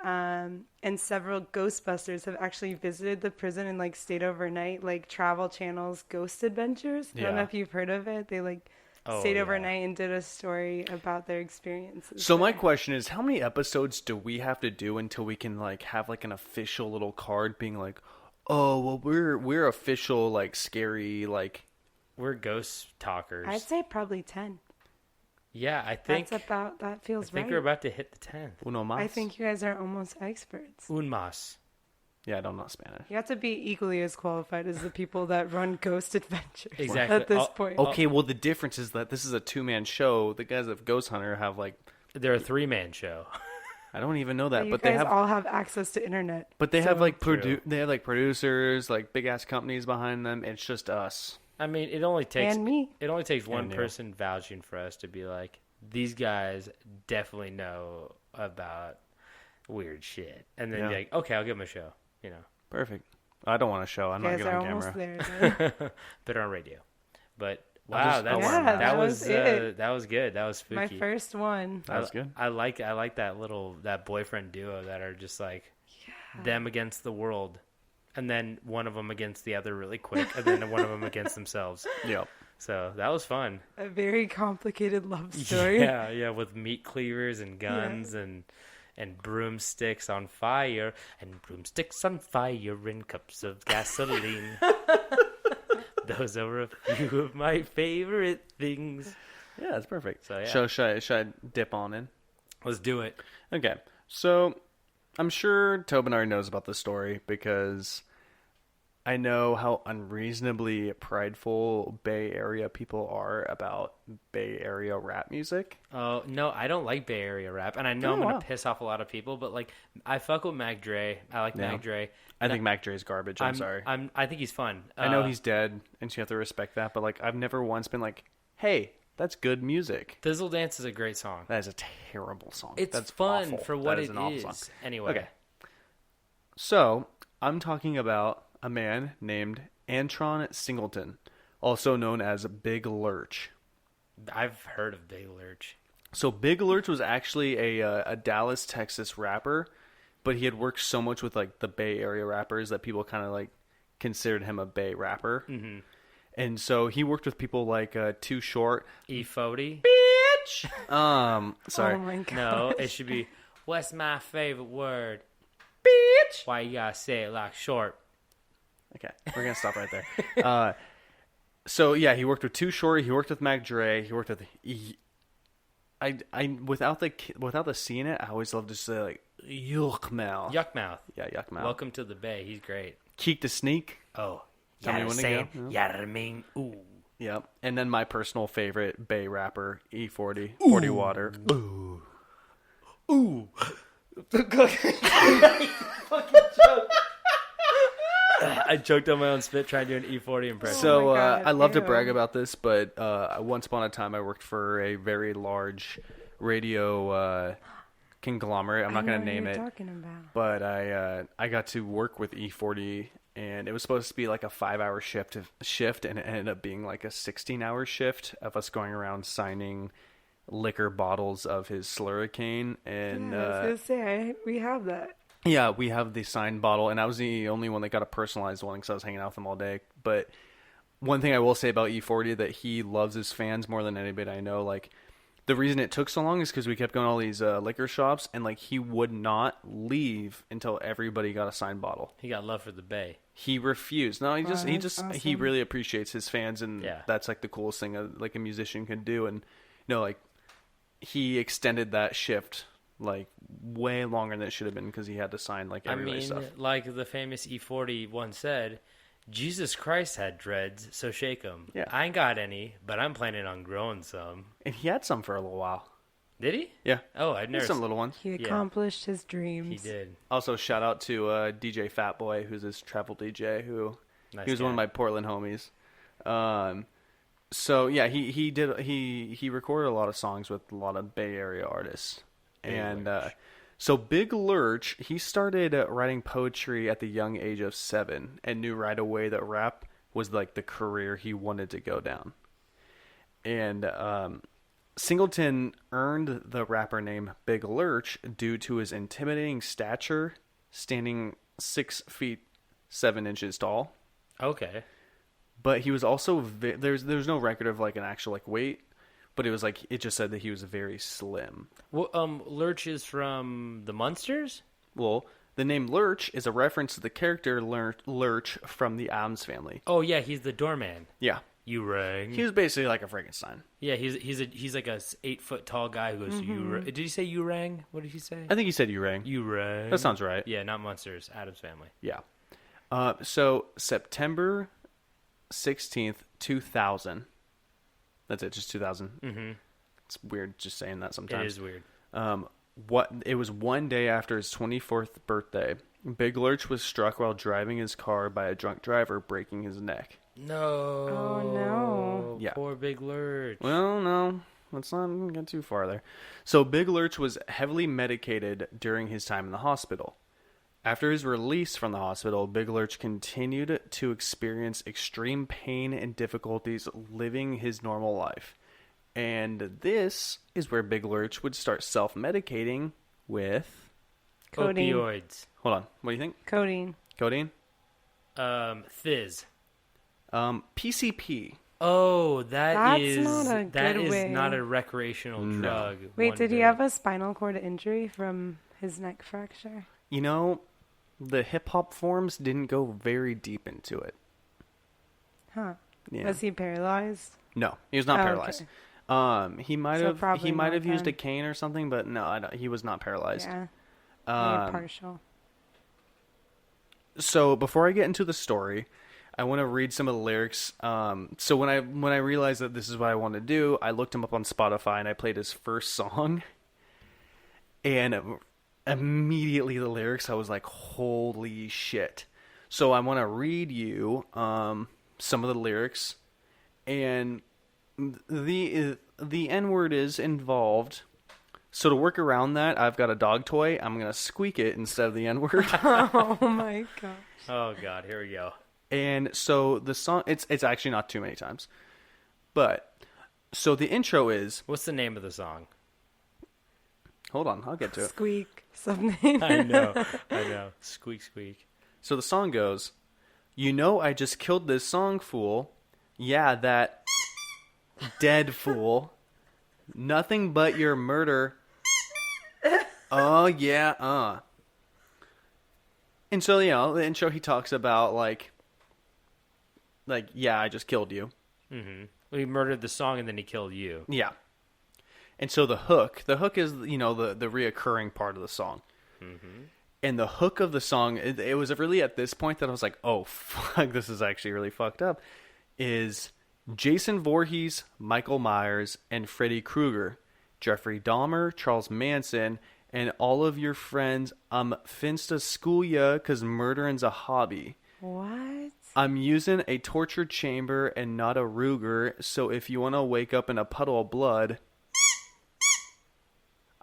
and several Ghostbusters have actually visited the prison and, like, stayed overnight, like Travel Channel's Ghost Adventures. I don't know
Yeah.
if you've heard of it. They, like,
Oh,
stayed
yeah.
overnight and did a story about their experiences.
So my
there.
question is, how many episodes do we have to do until we can like have like an official little card being like, oh well, we're official like scary like.
We're ghost talkers.
I'd say probably 10.
Yeah, I think
That feels
I think
right.
we're about to hit the 10th.
Uno más.
I think you guys are almost experts.
Un más.
Yeah, I don't know Spanish.
You have to be equally as qualified as the people that run Ghost Adventures
Exactly.
at this point.
Okay, well the difference is that this is a 2-man show. The guys at Ghost Hunter have like
They're a 3-man show.
I don't even know that,
You
but
guys
they have
all have access to internet.
but they
so-
have like
True.
they have like producers, like big ass companies behind them. It's just us.
I mean, it only takes
And me.
It only takes one
you.
person vouching for us to be like, these guys definitely know about weird shit, and then
Yeah.
be like, okay, I'll give them a show. You know,
Perfect. I don't want to show. I'm
You
not
guys
getting
are
on
almost
camera.
there.
better on radio. But
I'll
wow,
just-
that's,
Yeah,
that was
it.
that was good. That was spooky.
My first one.
That was good.
I like that boyfriend duo that are just like them against the world, and then one of them against the other really quick, and then one of them against themselves.
Yep.
So that was fun.
A very complicated love story.
Yeah, with meat cleavers and guns and broomsticks on fire and broomsticks on fire and cups of gasoline. Those are a few of my favorite things.
Yeah, that's perfect.
So, yeah.
So should I dip on in?
Let's do it.
Okay. So I'm sure Tobin already knows about this story because I know how unreasonably prideful Bay Area people are about Bay Area rap music.
Oh, no, I don't like Bay Area rap, and I know I'm going
wow.
to piss off a lot of people, but, like, I fuck with Mac Dre. I like Mac Dre.
I think Mac Dre's garbage. I'm sorry.
I think he's fun.
I know he's dead, and so you have to respect that, but, like, I've never once been like, hey, that's good music.
Thizzle Dance is a great song.
That is a terrible song.
It's
That's
fun
awful.
for what
That
it
an awful
is.
song.
Anyway.
Okay. So, I'm talking about a man named Antron Singleton, also known as Big Lurch.
I've heard of Big Lurch.
So Big Lurch was actually a Dallas, Texas rapper, but he had worked so much with like the Bay Area rappers that people kind of like considered him a Bay rapper. Mm-hmm. And so he worked with people like Too Short.
E40?
Sorry.
Oh my god.
No, it should be, what's my favorite word?
Bitch.
Why you gotta say it like short?
Okay, we're gonna stop right there. So yeah, he worked with Too Short. He worked with Mac Dre. He worked with. Without the C in it, I always love to say like Yuck Mouth.
Yuck Mouth.
Yeah, Yuck Mouth.
Welcome to the Bay. He's great.
Keek the Sneak.
Oh,
Tell me when to go.
Yarming. Ooh.
Yep. And then my personal favorite Bay rapper, E40, 40 Water.
Ooh. Ooh. Fucking joke. I choked on my own spit trying to do an E40 impression.
So
my God,
I love to
ew.
brag about this, but once upon a time I worked for a very large radio conglomerate. I'm not going to name it.
Talking about.
But I got to work with E40, and it was supposed to be like a 5-hour shift, and it ended up being like a 16-hour shift of us going around signing liquor bottles of his Slurricane. And
Yeah, I was gonna say we have that.
yeah, we have the signed bottle, and I was the only one that got a personalized one because I was hanging out with him all day. But one thing I will say about E40 that he loves his fans more than anybody I know. Like, the reason it took so long is because we kept going to all these liquor shops, and like he would not leave until everybody got a signed bottle.
He got love for the Bay.
He refused. No, he
Wow,
he
that's awesome.
he really appreciates his fans, and
Yeah.
that's like the coolest thing like a musician can do. And like he extended that shift like way longer than it should have been because he had to sign like everybody's stuff.
Like the famous E40 once said, Jesus Christ had dreads, so shake 'em.
Yeah.
I ain't got any, but I'm planning on growing some.
And he had some for a little while.
Did he?
Yeah.
Oh, I've never.
Some little ones.
He accomplished his dreams.
He did.
Also, shout out to DJ Fatboy, who's this travel DJ who
Nice
he was
guy.
one of my Portland homies. So yeah, he recorded a lot of songs with a lot of Bay Area artists, so Big Lurch, he started writing poetry at the young age of 7 and knew right away that rap was like the career he wanted to go down. And Singleton earned the rapper name Big Lurch due to his intimidating stature, standing 6 feet 7 inches tall.
Okay.
But he was also there's no record of like an actual like weight, but it was like it just said that he was very slim.
Well, Lurch is from the Munsters?
Well, the name Lurch is a reference to the character Lurch from the Addams Family.
Oh yeah, he's the doorman.
Yeah,
You rang.
he was basically like a Frankenstein.
Yeah, he's like a 8 foot tall guy who goes. Did he say you rang? What did he say?
I think he said you rang.
You rang.
That sounds right.
Yeah, not Munsters. Addams Family.
Yeah. So September 16th, 2000. That's it, just 2000. Mm-hmm. It's weird just saying that sometimes.
It is weird.
It was one day after his 24th birthday. Big Lurch was struck while driving his car by a drunk driver, breaking his neck.
No.
Oh, no.
Yeah.
Poor Big Lurch.
Well, no. Let's not get too far there. So Big Lurch was heavily medicated during his time in the hospital. After his release from the hospital, Big Lurch continued to experience extreme pain and difficulties living his normal life. And this is where Big Lurch would start self-medicating with...
Codeine.
Opioids.
Hold on. What do you think?
Codeine.
Codeine?
Fizz.
PCP.
Oh,
That's
is
not a
that
good
is
way.
not a recreational drug.
Wait,
one
did he
bit.
have a spinal cord injury from his neck fracture?
You know, the hip-hop forums didn't go very deep into it.
Huh.
Yeah.
Was he paralyzed?
No, he was not
Oh,
paralyzed.
okay.
He might
So
have
probably not
used a
then.
cane or something, but no, he was not paralyzed.
Yeah. Maybe partial.
So before I get into the story, I want to read some of the lyrics. So when I realized that this is what I wanted to do, I looked him up on Spotify and I played his first song, and immediately the lyrics, I was like, holy shit. So I want to read you some of the lyrics, and the N-word is involved. So to work around that, I've got a dog toy. I'm going to squeak it instead of the N-word.
Oh my god.
Oh God, here we go.
And so the song, it's actually not too many times. But, so the intro is...
What's the name of the song?
Hold on, I'll get to it.
Squeak something.
I know. Squeak, squeak.
So the song goes, you know I just killed this song, fool. Yeah, that dead fool. Nothing but your murder. Oh, yeah, And so, the intro, he talks about, like, like, yeah, I just killed you.
Mm-hmm. Well, he murdered the song and then he killed you.
Yeah. And so the hook is, you know, the reoccurring part of the song. Mm-hmm. And the hook of the song, it was really at this point that I was like, oh, fuck, this is actually really fucked up, is Jason Voorhees, Michael Myers, and Freddy Krueger, Jeffrey Dahmer, Charles Manson, and all of your friends, finsta school ya, cause murdering's a hobby.
What?
I'm using a torture chamber and not a Ruger, so if you want to wake up in a puddle of blood,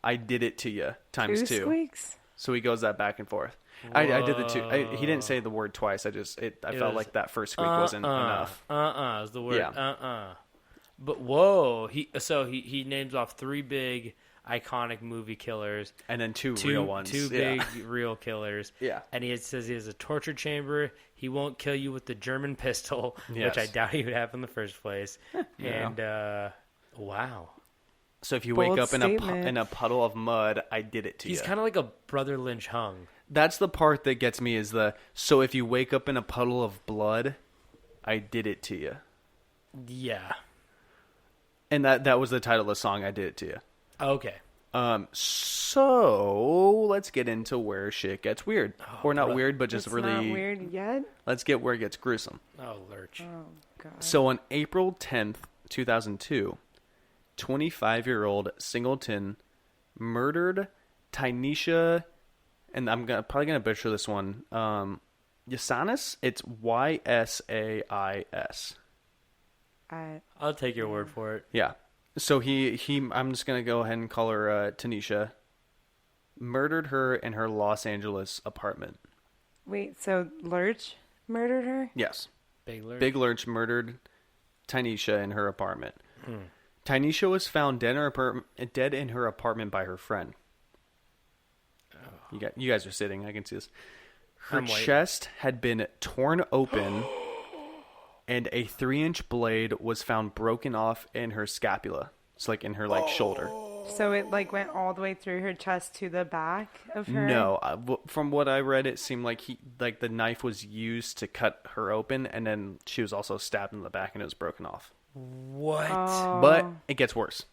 I did it to you, times 2.
Squeaks?
So he goes that back and forth. I did the 2. He didn't say the word twice. I felt like that first squeak wasn't enough.
Is the word.
Yeah.
But whoa, he names off 3 big iconic movie killers
and then 2 real ones.
2 big real killers.
Yeah.
And says he has a torture chamber. He won't kill you with the German pistol,
yes.
which I doubt he would have in the first place. And wow.
So if you
Bold
wake up
statement.
in a puddle of mud, I did it to you.
He's kind of like a Brother Lynch hung.
That's the part that gets me is so if you wake up in a puddle of blood, I did it to you.
Yeah.
And that was the title of the song, I Did It to You.
Okay.
So let's get into where shit gets weird. Or not weird, but just
It's
really...
not weird yet?
Let's get where it gets gruesome.
Oh, Lurch.
Oh, God.
So on April 10th, 2002, 25-year-old Singleton murdered Tynesha, and I'm probably going to butcher this one, Ysanis? It's Ysais.
I'll take your word for it.
Yeah. So I'm just going to go ahead and call her Tanisha. Murdered her in her Los Angeles apartment.
Wait, so Lurch murdered her?
Yes.
Big Lurch.
Big Lurch murdered Tanisha in her apartment. Tanisha was found dead in her apartment by her friend. Oh. You guys are sitting. I can see this. Her chest had been torn open, and a 3-inch blade was found broken off in her scapula. It's like in her shoulder.
So it went all the way through her chest to the back of her?
No, from what I read, it seemed like the knife was used to cut her open, and then she was also stabbed in the back, and it was broken off.
What?
Oh.
But it gets worse.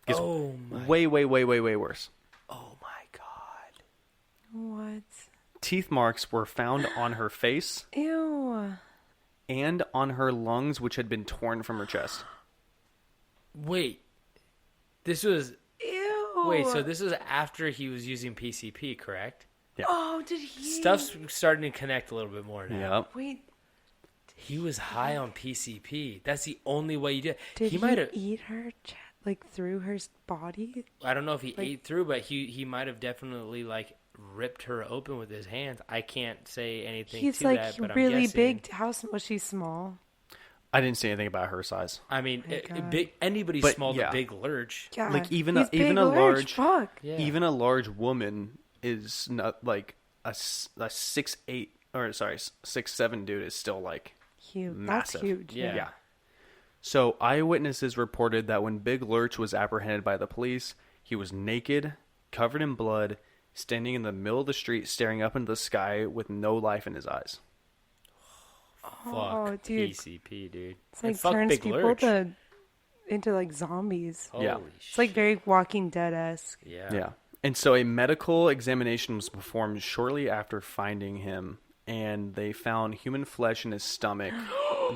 It gets way worse.
Oh my God.
What?
Teeth marks were found on her face
Ew.
and on her lungs, which had been torn from her chest.
Wait. This was...
Ew.
Wait, so this was after he was using PCP, correct?
Yeah.
Oh, did he?
Stuff's starting to connect a little bit more now.
Yep.
Wait,
He was high on PCP. That's the only way you did.
did he
might have...
eat her through her body?
I don't know if he ate through, but he might have definitely ripped her open with his hands. I can't say anything
He's
to that, but
really
I'm guessing.
big. How was she small?
I didn't see anything about her size.
I mean,
God.
anybody
But,
small
yeah.
to Big Lurch.
Yeah,
Like, even
he's
a- even
Big
a
Lurch,
large-
fuck.
Yeah.
Even a large woman is not like a 6'8" or 6'7" dude is still
Huge.
massive.
That's huge.
Yeah.
So eyewitnesses reported that when Big Lurch was apprehended by the police, he was naked, covered in blood, standing in the middle of the street, staring up into the sky with no life in his eyes.
Oh,
Fuck
dude.
PCP, dude.
It's
And
like
fuck
turns
Big
people
Lurch.
into zombies.
Holy
Yeah.
It's very Walking Dead-esque.
Yeah.
And so a medical examination was performed shortly after finding him, and they found human flesh in his stomach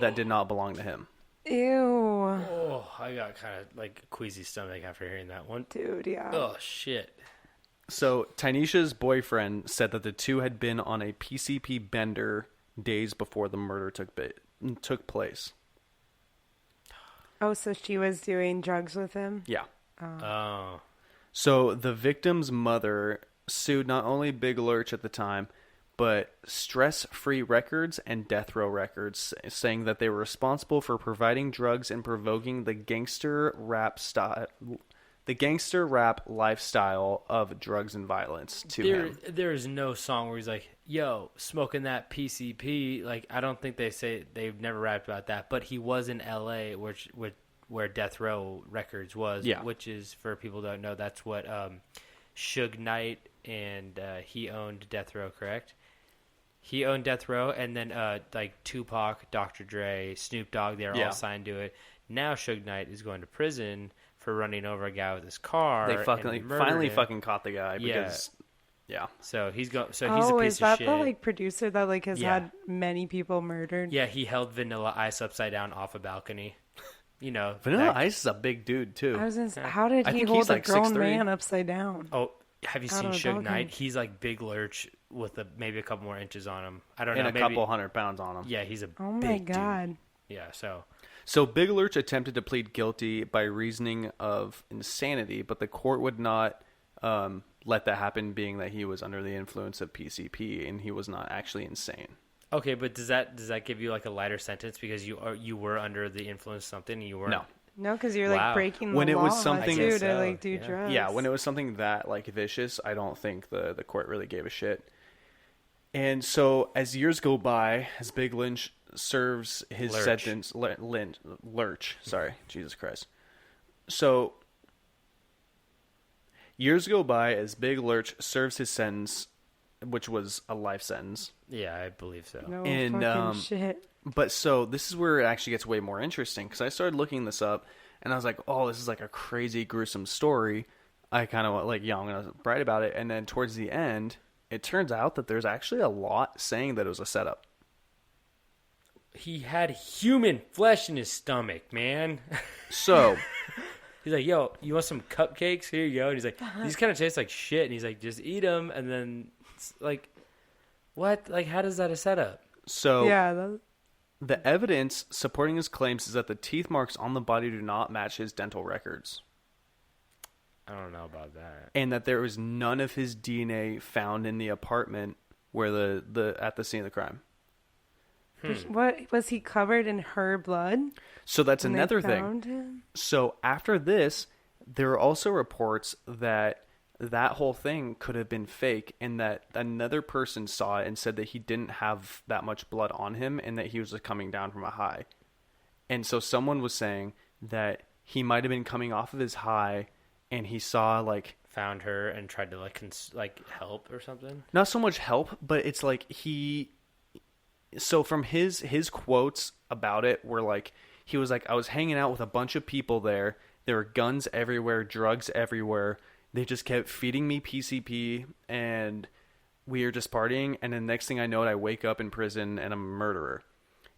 that did not belong to him.
Ew.
Oh, I got kind of queasy stomach after hearing that one.
Dude, yeah.
Oh, shit.
So Tynesha's boyfriend said that the two had been on a PCP bender days before the murder took place.
Oh, so she was doing drugs with him?
Yeah.
Oh.
So the victim's mother sued not only Big Lurch at the time, but Stress Free Records and Death Row Records, saying that they were responsible for providing drugs and provoking the gangster rap lifestyle of drugs and violence to him.
There is no song where he's like, yo, smoking that PCP. I don't think they've never rapped about that, but he was in LA, where Death Row Records was, which is, for people who don't know, that's what Suge Knight and he owned Death Row, correct? He owned Death Row, and then like Tupac, Dr. Dre, Snoop Dogg, they're all signed to it. Now Suge Knight is going to prison for running over a guy with his car.
They finally fucking caught the guy because
So he's a piece
is
of
that
shit.
the like producer that like has had many people murdered?
Yeah, he held Vanilla Ice upside down off a balcony. You know,
Vanilla Ice is a big dude too.
How did he hold a grown man upside down?
Oh, have you seen Suge Knight? He's like Big Lurch with maybe a couple more inches on him. I don't know.
And a couple 100 pounds on him.
Yeah, he's a
oh my god.
Dude. Yeah,
So Big Lurch attempted to plead guilty by reasoning of insanity, but the court would not let that happen, being that he was under the influence of PCP and he was not actually insane.
Okay, but does that give you like a lighter sentence because you were under the influence of something and you weren't?
No, because you're like breaking the
when it
law
was something
too, to like do drugs.
Yeah, when it was something that like vicious, I don't think the court really gave a shit. And so as years go by, as Big Lynch serves his sentence, Lurch, sorry, Jesus Christ. So years go by as Big Lurch serves his sentence, which was a life sentence.
Yeah, I believe so.
No fucking shit.
But so this is where it actually gets way more interesting because I started looking this up and I was like, oh, this is like a crazy, gruesome story. I kind of like, I'm going to write about it. And then towards the end, it turns out that there's actually a lot saying that it was a setup.
He had human flesh in his stomach, man.
So
he's like, yo, you want some cupcakes? Here you go. And he's like, these kind of taste like shit. And he's like, just eat them. And then it's like, what? Like, how does that a setup?
So
yeah,
the evidence supporting his claims is that the teeth marks on the body do not match his dental records.
I don't know about that.
And that there was none of his DNA found in the apartment where the at the scene of the crime.
What was he covered in her blood?
So that's another thing.
Him?
So after this, there are also reports that whole thing could have been fake and that another person saw it and said that he didn't have that much blood on him and that he was just coming down from a high. And so someone was saying that he might have been coming off of his high and he saw like
found her and tried to like help or something.
Not so much help, but it's like so from his quotes about it were like, he was like, I was hanging out with a bunch of people there. There were guns everywhere, drugs everywhere. They just kept feeding me PCP and we were just partying. And then next thing I know, I wake up in prison and I'm a murderer.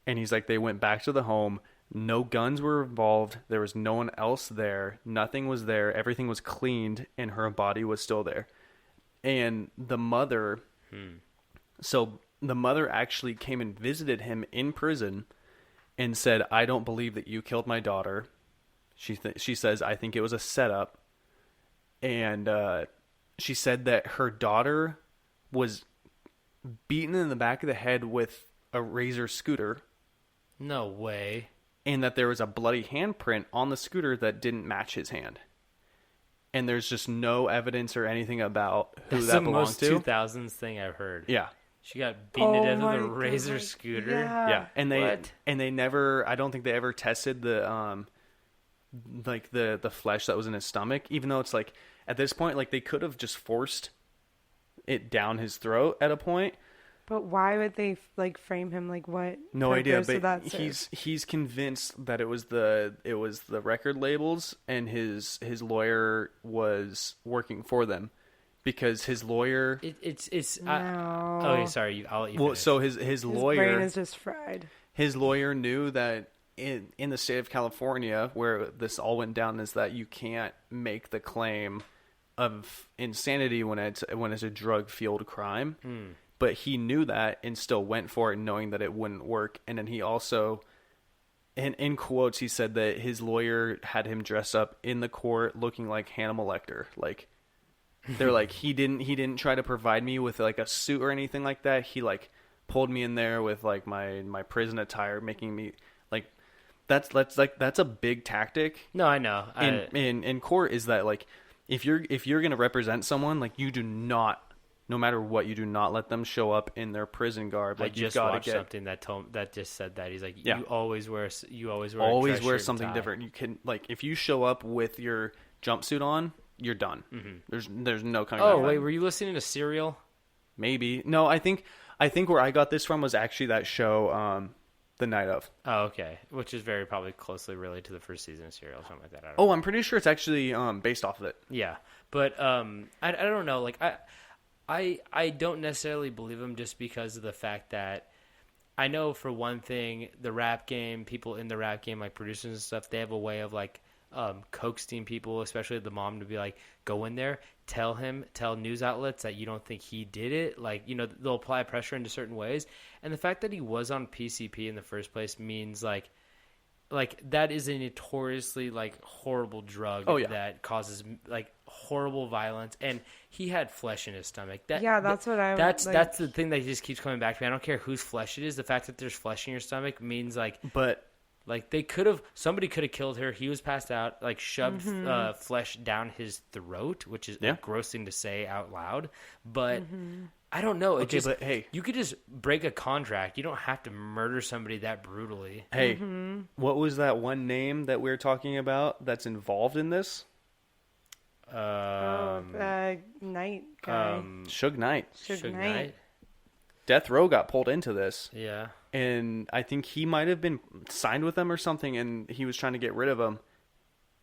And he's like, they went back to the home. No guns were involved. There was no one else there. Nothing was there. Everything was cleaned and her body was still there. And the mother, so the mother actually came and visited him in prison and said, I don't believe that you killed my daughter. She says, I think it was a setup. And she said that her daughter was beaten in the back of the head with a Razor scooter.
No way.
And that there was a bloody handprint on the scooter that didn't match his hand. And there's just no evidence or anything about who that belonged to.
That's the most 2000s thing I've heard.
Yeah.
She got beaten to death with a Razor scooter.
Yeah. And they never, I don't think they ever tested the like the flesh that was in his stomach, even though it's like at this point, like they could have just forced it down his throat at a point.
But why would they like frame him? Like what?
No idea. But he's convinced that it was the record labels and his lawyer was working for them because his lawyer.
No.
Okay, sorry. I'll let you finish.
So his lawyer.
His brain is just fried.
His lawyer knew that in the state of California, where this all went down, is that you can't make the claim of insanity when it's a drug-fueled crime. But he knew that and still went for it, knowing that it wouldn't work. And then he also, in quotes, he said that his lawyer had him dress up in the court looking like Hannibal Lecter. Like, they're like, he didn't try to provide me with like a suit or anything like that. He like pulled me in there with like my prison attire, making me like, that's a big tactic.
No, I know.
In court is that like, if you're going to represent someone, like you do not, no matter what, you do not let them show up in their prison garb. Like
I just watched something that just said that. He's like, you always wear
something different. You can like if you show up with your jumpsuit on, you're done. There's no coming back.
Oh wait, were you listening to Serial?
Maybe no. I think I think where I got this from was actually that show, The Night Of.
Oh, okay. Which is very probably closely related to the first season of Serial, something like that. I don't
Oh,
know.
I'm pretty sure it's actually based off of it.
Yeah, but I don't know. Like I don't necessarily believe him just because of the fact that I know for one thing the rap game, people in the rap game, like producers and stuff, they have a way of like coaxing people, especially the mom, to be like, go in there, tell news outlets that you don't think he did it. Like, you know, they'll apply pressure into certain ways. And the fact that he was on PCP in the first place means like that is a notoriously like horrible drug that causes like horrible violence, and he had flesh in his stomach. That's the thing that just keeps coming back to me. I don't care whose flesh it is. The fact that there's flesh in your stomach means like somebody could have killed her. He was passed out, like shoved flesh down his throat, which is a gross thing to say out loud. But I don't know. But hey, you could just break a contract. You don't have to murder somebody that brutally.
Hey, what was that one name that we were talking about that's involved in this?
Knight guy.
Suge Knight.
Suge Knight.
Death Row got pulled into this.
Yeah.
And I think he might have been signed with them or something, and he was trying to get rid of them.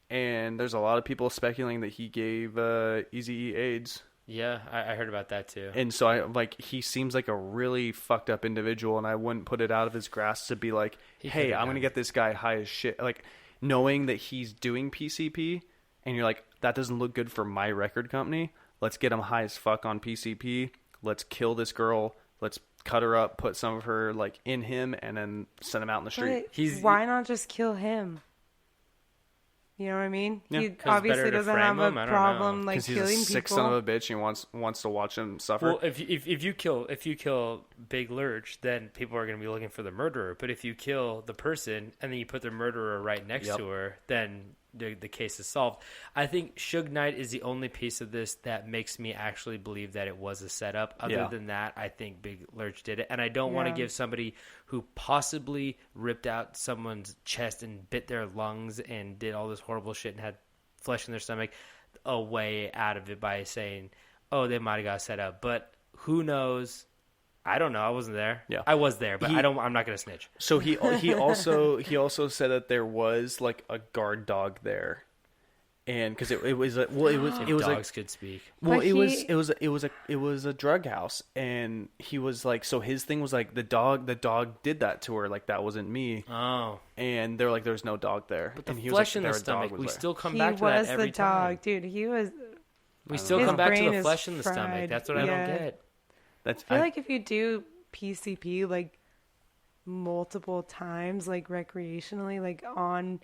And there's a lot of people speculating that he gave Eazy-E AIDS.
Yeah, I heard about that too.
And so he seems like a really fucked up individual, and I wouldn't put it out of his grasp to be like, hey, I'm going to get this guy high as shit. Like, knowing that he's doing PCP, and you're like, that doesn't look good for my record company. Let's get him high as fuck on PCP. Let's kill this girl. Let's cut her up, put some of her like in him, and then send him out in the street.
Why not just kill him? You know what I mean?
Yeah.
He obviously doesn't have a problem like killing people.
Because he's a sick son of a bitch and he wants to watch him suffer.
Well, if you kill Big Lurch, then people are going to be looking for the murderer. But if you kill the person and then you put the murderer right next to her, then the case is solved. I think Suge Knight is the only piece of this that makes me actually believe that it was a setup. Other than that, I think Big Lurch did it. And I don't want to give somebody who possibly ripped out someone's chest and bit their lungs and did all this horrible shit and had flesh in their stomach a way out of it by saying, oh, they might have got set up. But who knows? I don't know. I wasn't there. Yeah, I was there, but I'm not going to snitch.
So he also said that there was like a guard dog there, and because it was
dogs could speak.
Well, it was a drug house, and he was like, so his thing was like the dog did that to her, like that wasn't me.
Oh,
and they're like, there's no dog there.
But the
and he
flesh
was like,
in the stomach, we still come
he
back to that every
the dog,
time.
dude. He was.
We still come back to the flesh in the stomach. That's what I don't get.
I feel like if you do PCP like multiple times, like recreationally, like on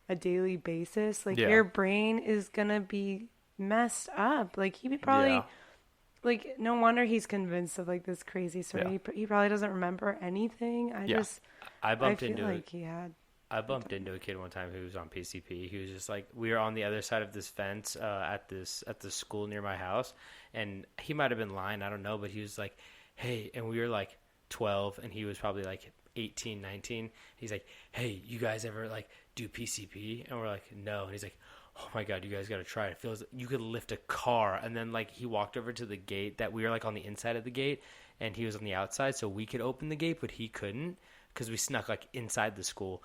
a daily basis, like your brain is gonna be messed up. Like he probably, like no wonder he's convinced of like this crazy story. He probably doesn't remember anything. I bumped into a kid one time who was on PCP. He was just like, we were on the other side of this fence at the school near my house, and he might have been lying, I don't know, but he was like, hey, and we were like 12 and he was probably like 18, 19. He's like, hey, you guys ever like do PCP? And we're like, no. And he's like, oh my God, you guys got to try it. It feels like you could lift a car. And then like he walked over to the gate that we were like on the inside of the gate and he was on the outside, so we could open the gate, but he couldn't. Because we snuck like inside the school,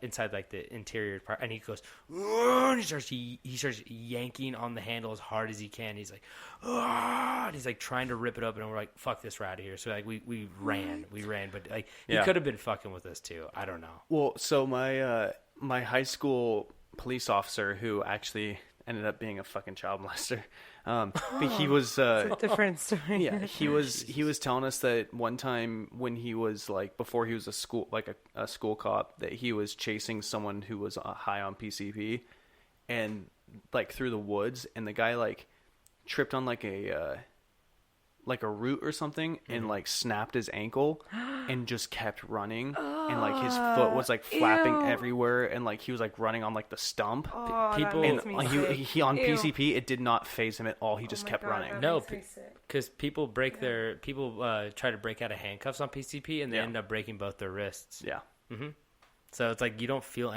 inside like the interior part, and he goes, and he starts yanking on the handle as hard as he can. He's like, and he's like trying to rip it open, and we're like, fuck this, we're out of here. So like we ran, but like he could have been fucking with us too. I don't know.
Well, so my high school police officer, who actually ended up being a fucking child molester. But he was
it's a different story.
Yeah, he was telling us that one time when he was like, before he was a school cop, that he was chasing someone who was high on PCP, and like through the woods, and the guy like tripped on like a root or something, and like snapped his ankle and just kept running, and like his foot was like flapping everywhere, and like he was like running on like the stump.
People,
and he on PCP, it did not faze him at all. He just kept running.
No, because people try to break out of handcuffs on PCP, and they end up breaking both their wrists.
Yeah.
Mm-hmm. So it's like you don't feel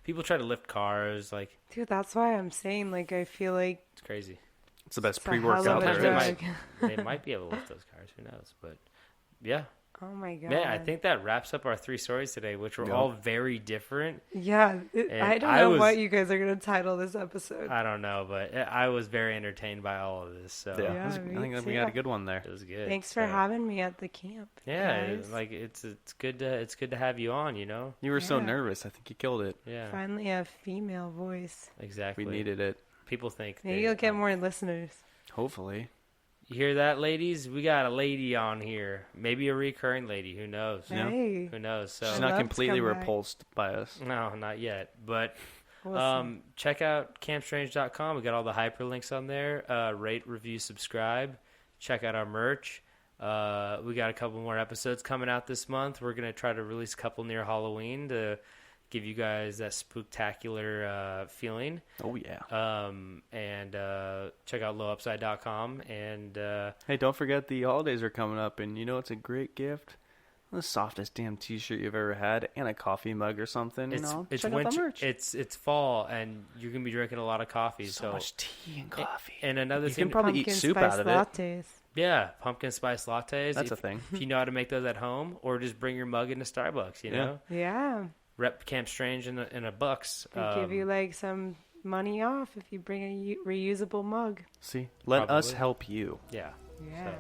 people try to lift cars, like,
dude, that's why I'm saying, like, I feel like
it's crazy.
It's the best pre-workout there is.
They might be able to lift those cars. Who knows? But Yeah.
Oh my god.
Man, I think that wraps up our 3 stories today, which were all very different.
Yeah, I don't know what you guys are going to title this episode.
I don't know, but I was very entertained by all of this. So
I think we got a good one there.
It was good.
Thanks for having me at the camp.
Yeah,
guys.
like it's good to have you on. You
were so nervous. I think you killed it.
Yeah.
Finally, a female voice.
Exactly.
We needed it.
People think
maybe you'll get more listeners.
Hopefully.
You hear that, ladies? We got a lady on here. Maybe a recurring lady. Who knows?
Hey.
Who knows? So
she's not completely repulsed by us.
No, not yet. But
We'll
check out campstrange.com. We got all the hyperlinks on there. Rate, review, subscribe. Check out our merch. We got a couple more episodes coming out this month. We're going to try to release a couple near Halloween to give you guys that spooktacular feeling.
Oh, yeah.
And check out lowupside.com. And
hey, don't forget the holidays are coming up, and you know it's a great gift? The softest damn t-shirt you've ever had, and a coffee mug or something.
It's
check
winter.
out the merch.
It's fall, and you're going to be drinking a lot of coffee. So
much tea and coffee.
And another
you
thing,
can probably eat soup out of
lattes.
it.
Yeah, pumpkin spice lattes.
That's a thing.
If you know how to make those at home, or just bring your mug into Starbucks, you know?
Yeah.
Rep Camp Strange in a bucks.
They give you like some money off if you bring a reusable mug.
See, let us help you.
Yeah.
Yeah.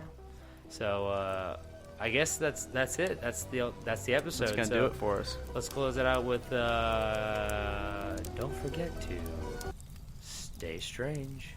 So I guess that's it. That's the episode.
That's gonna do it for us.
Let's close it out with don't forget to stay strange.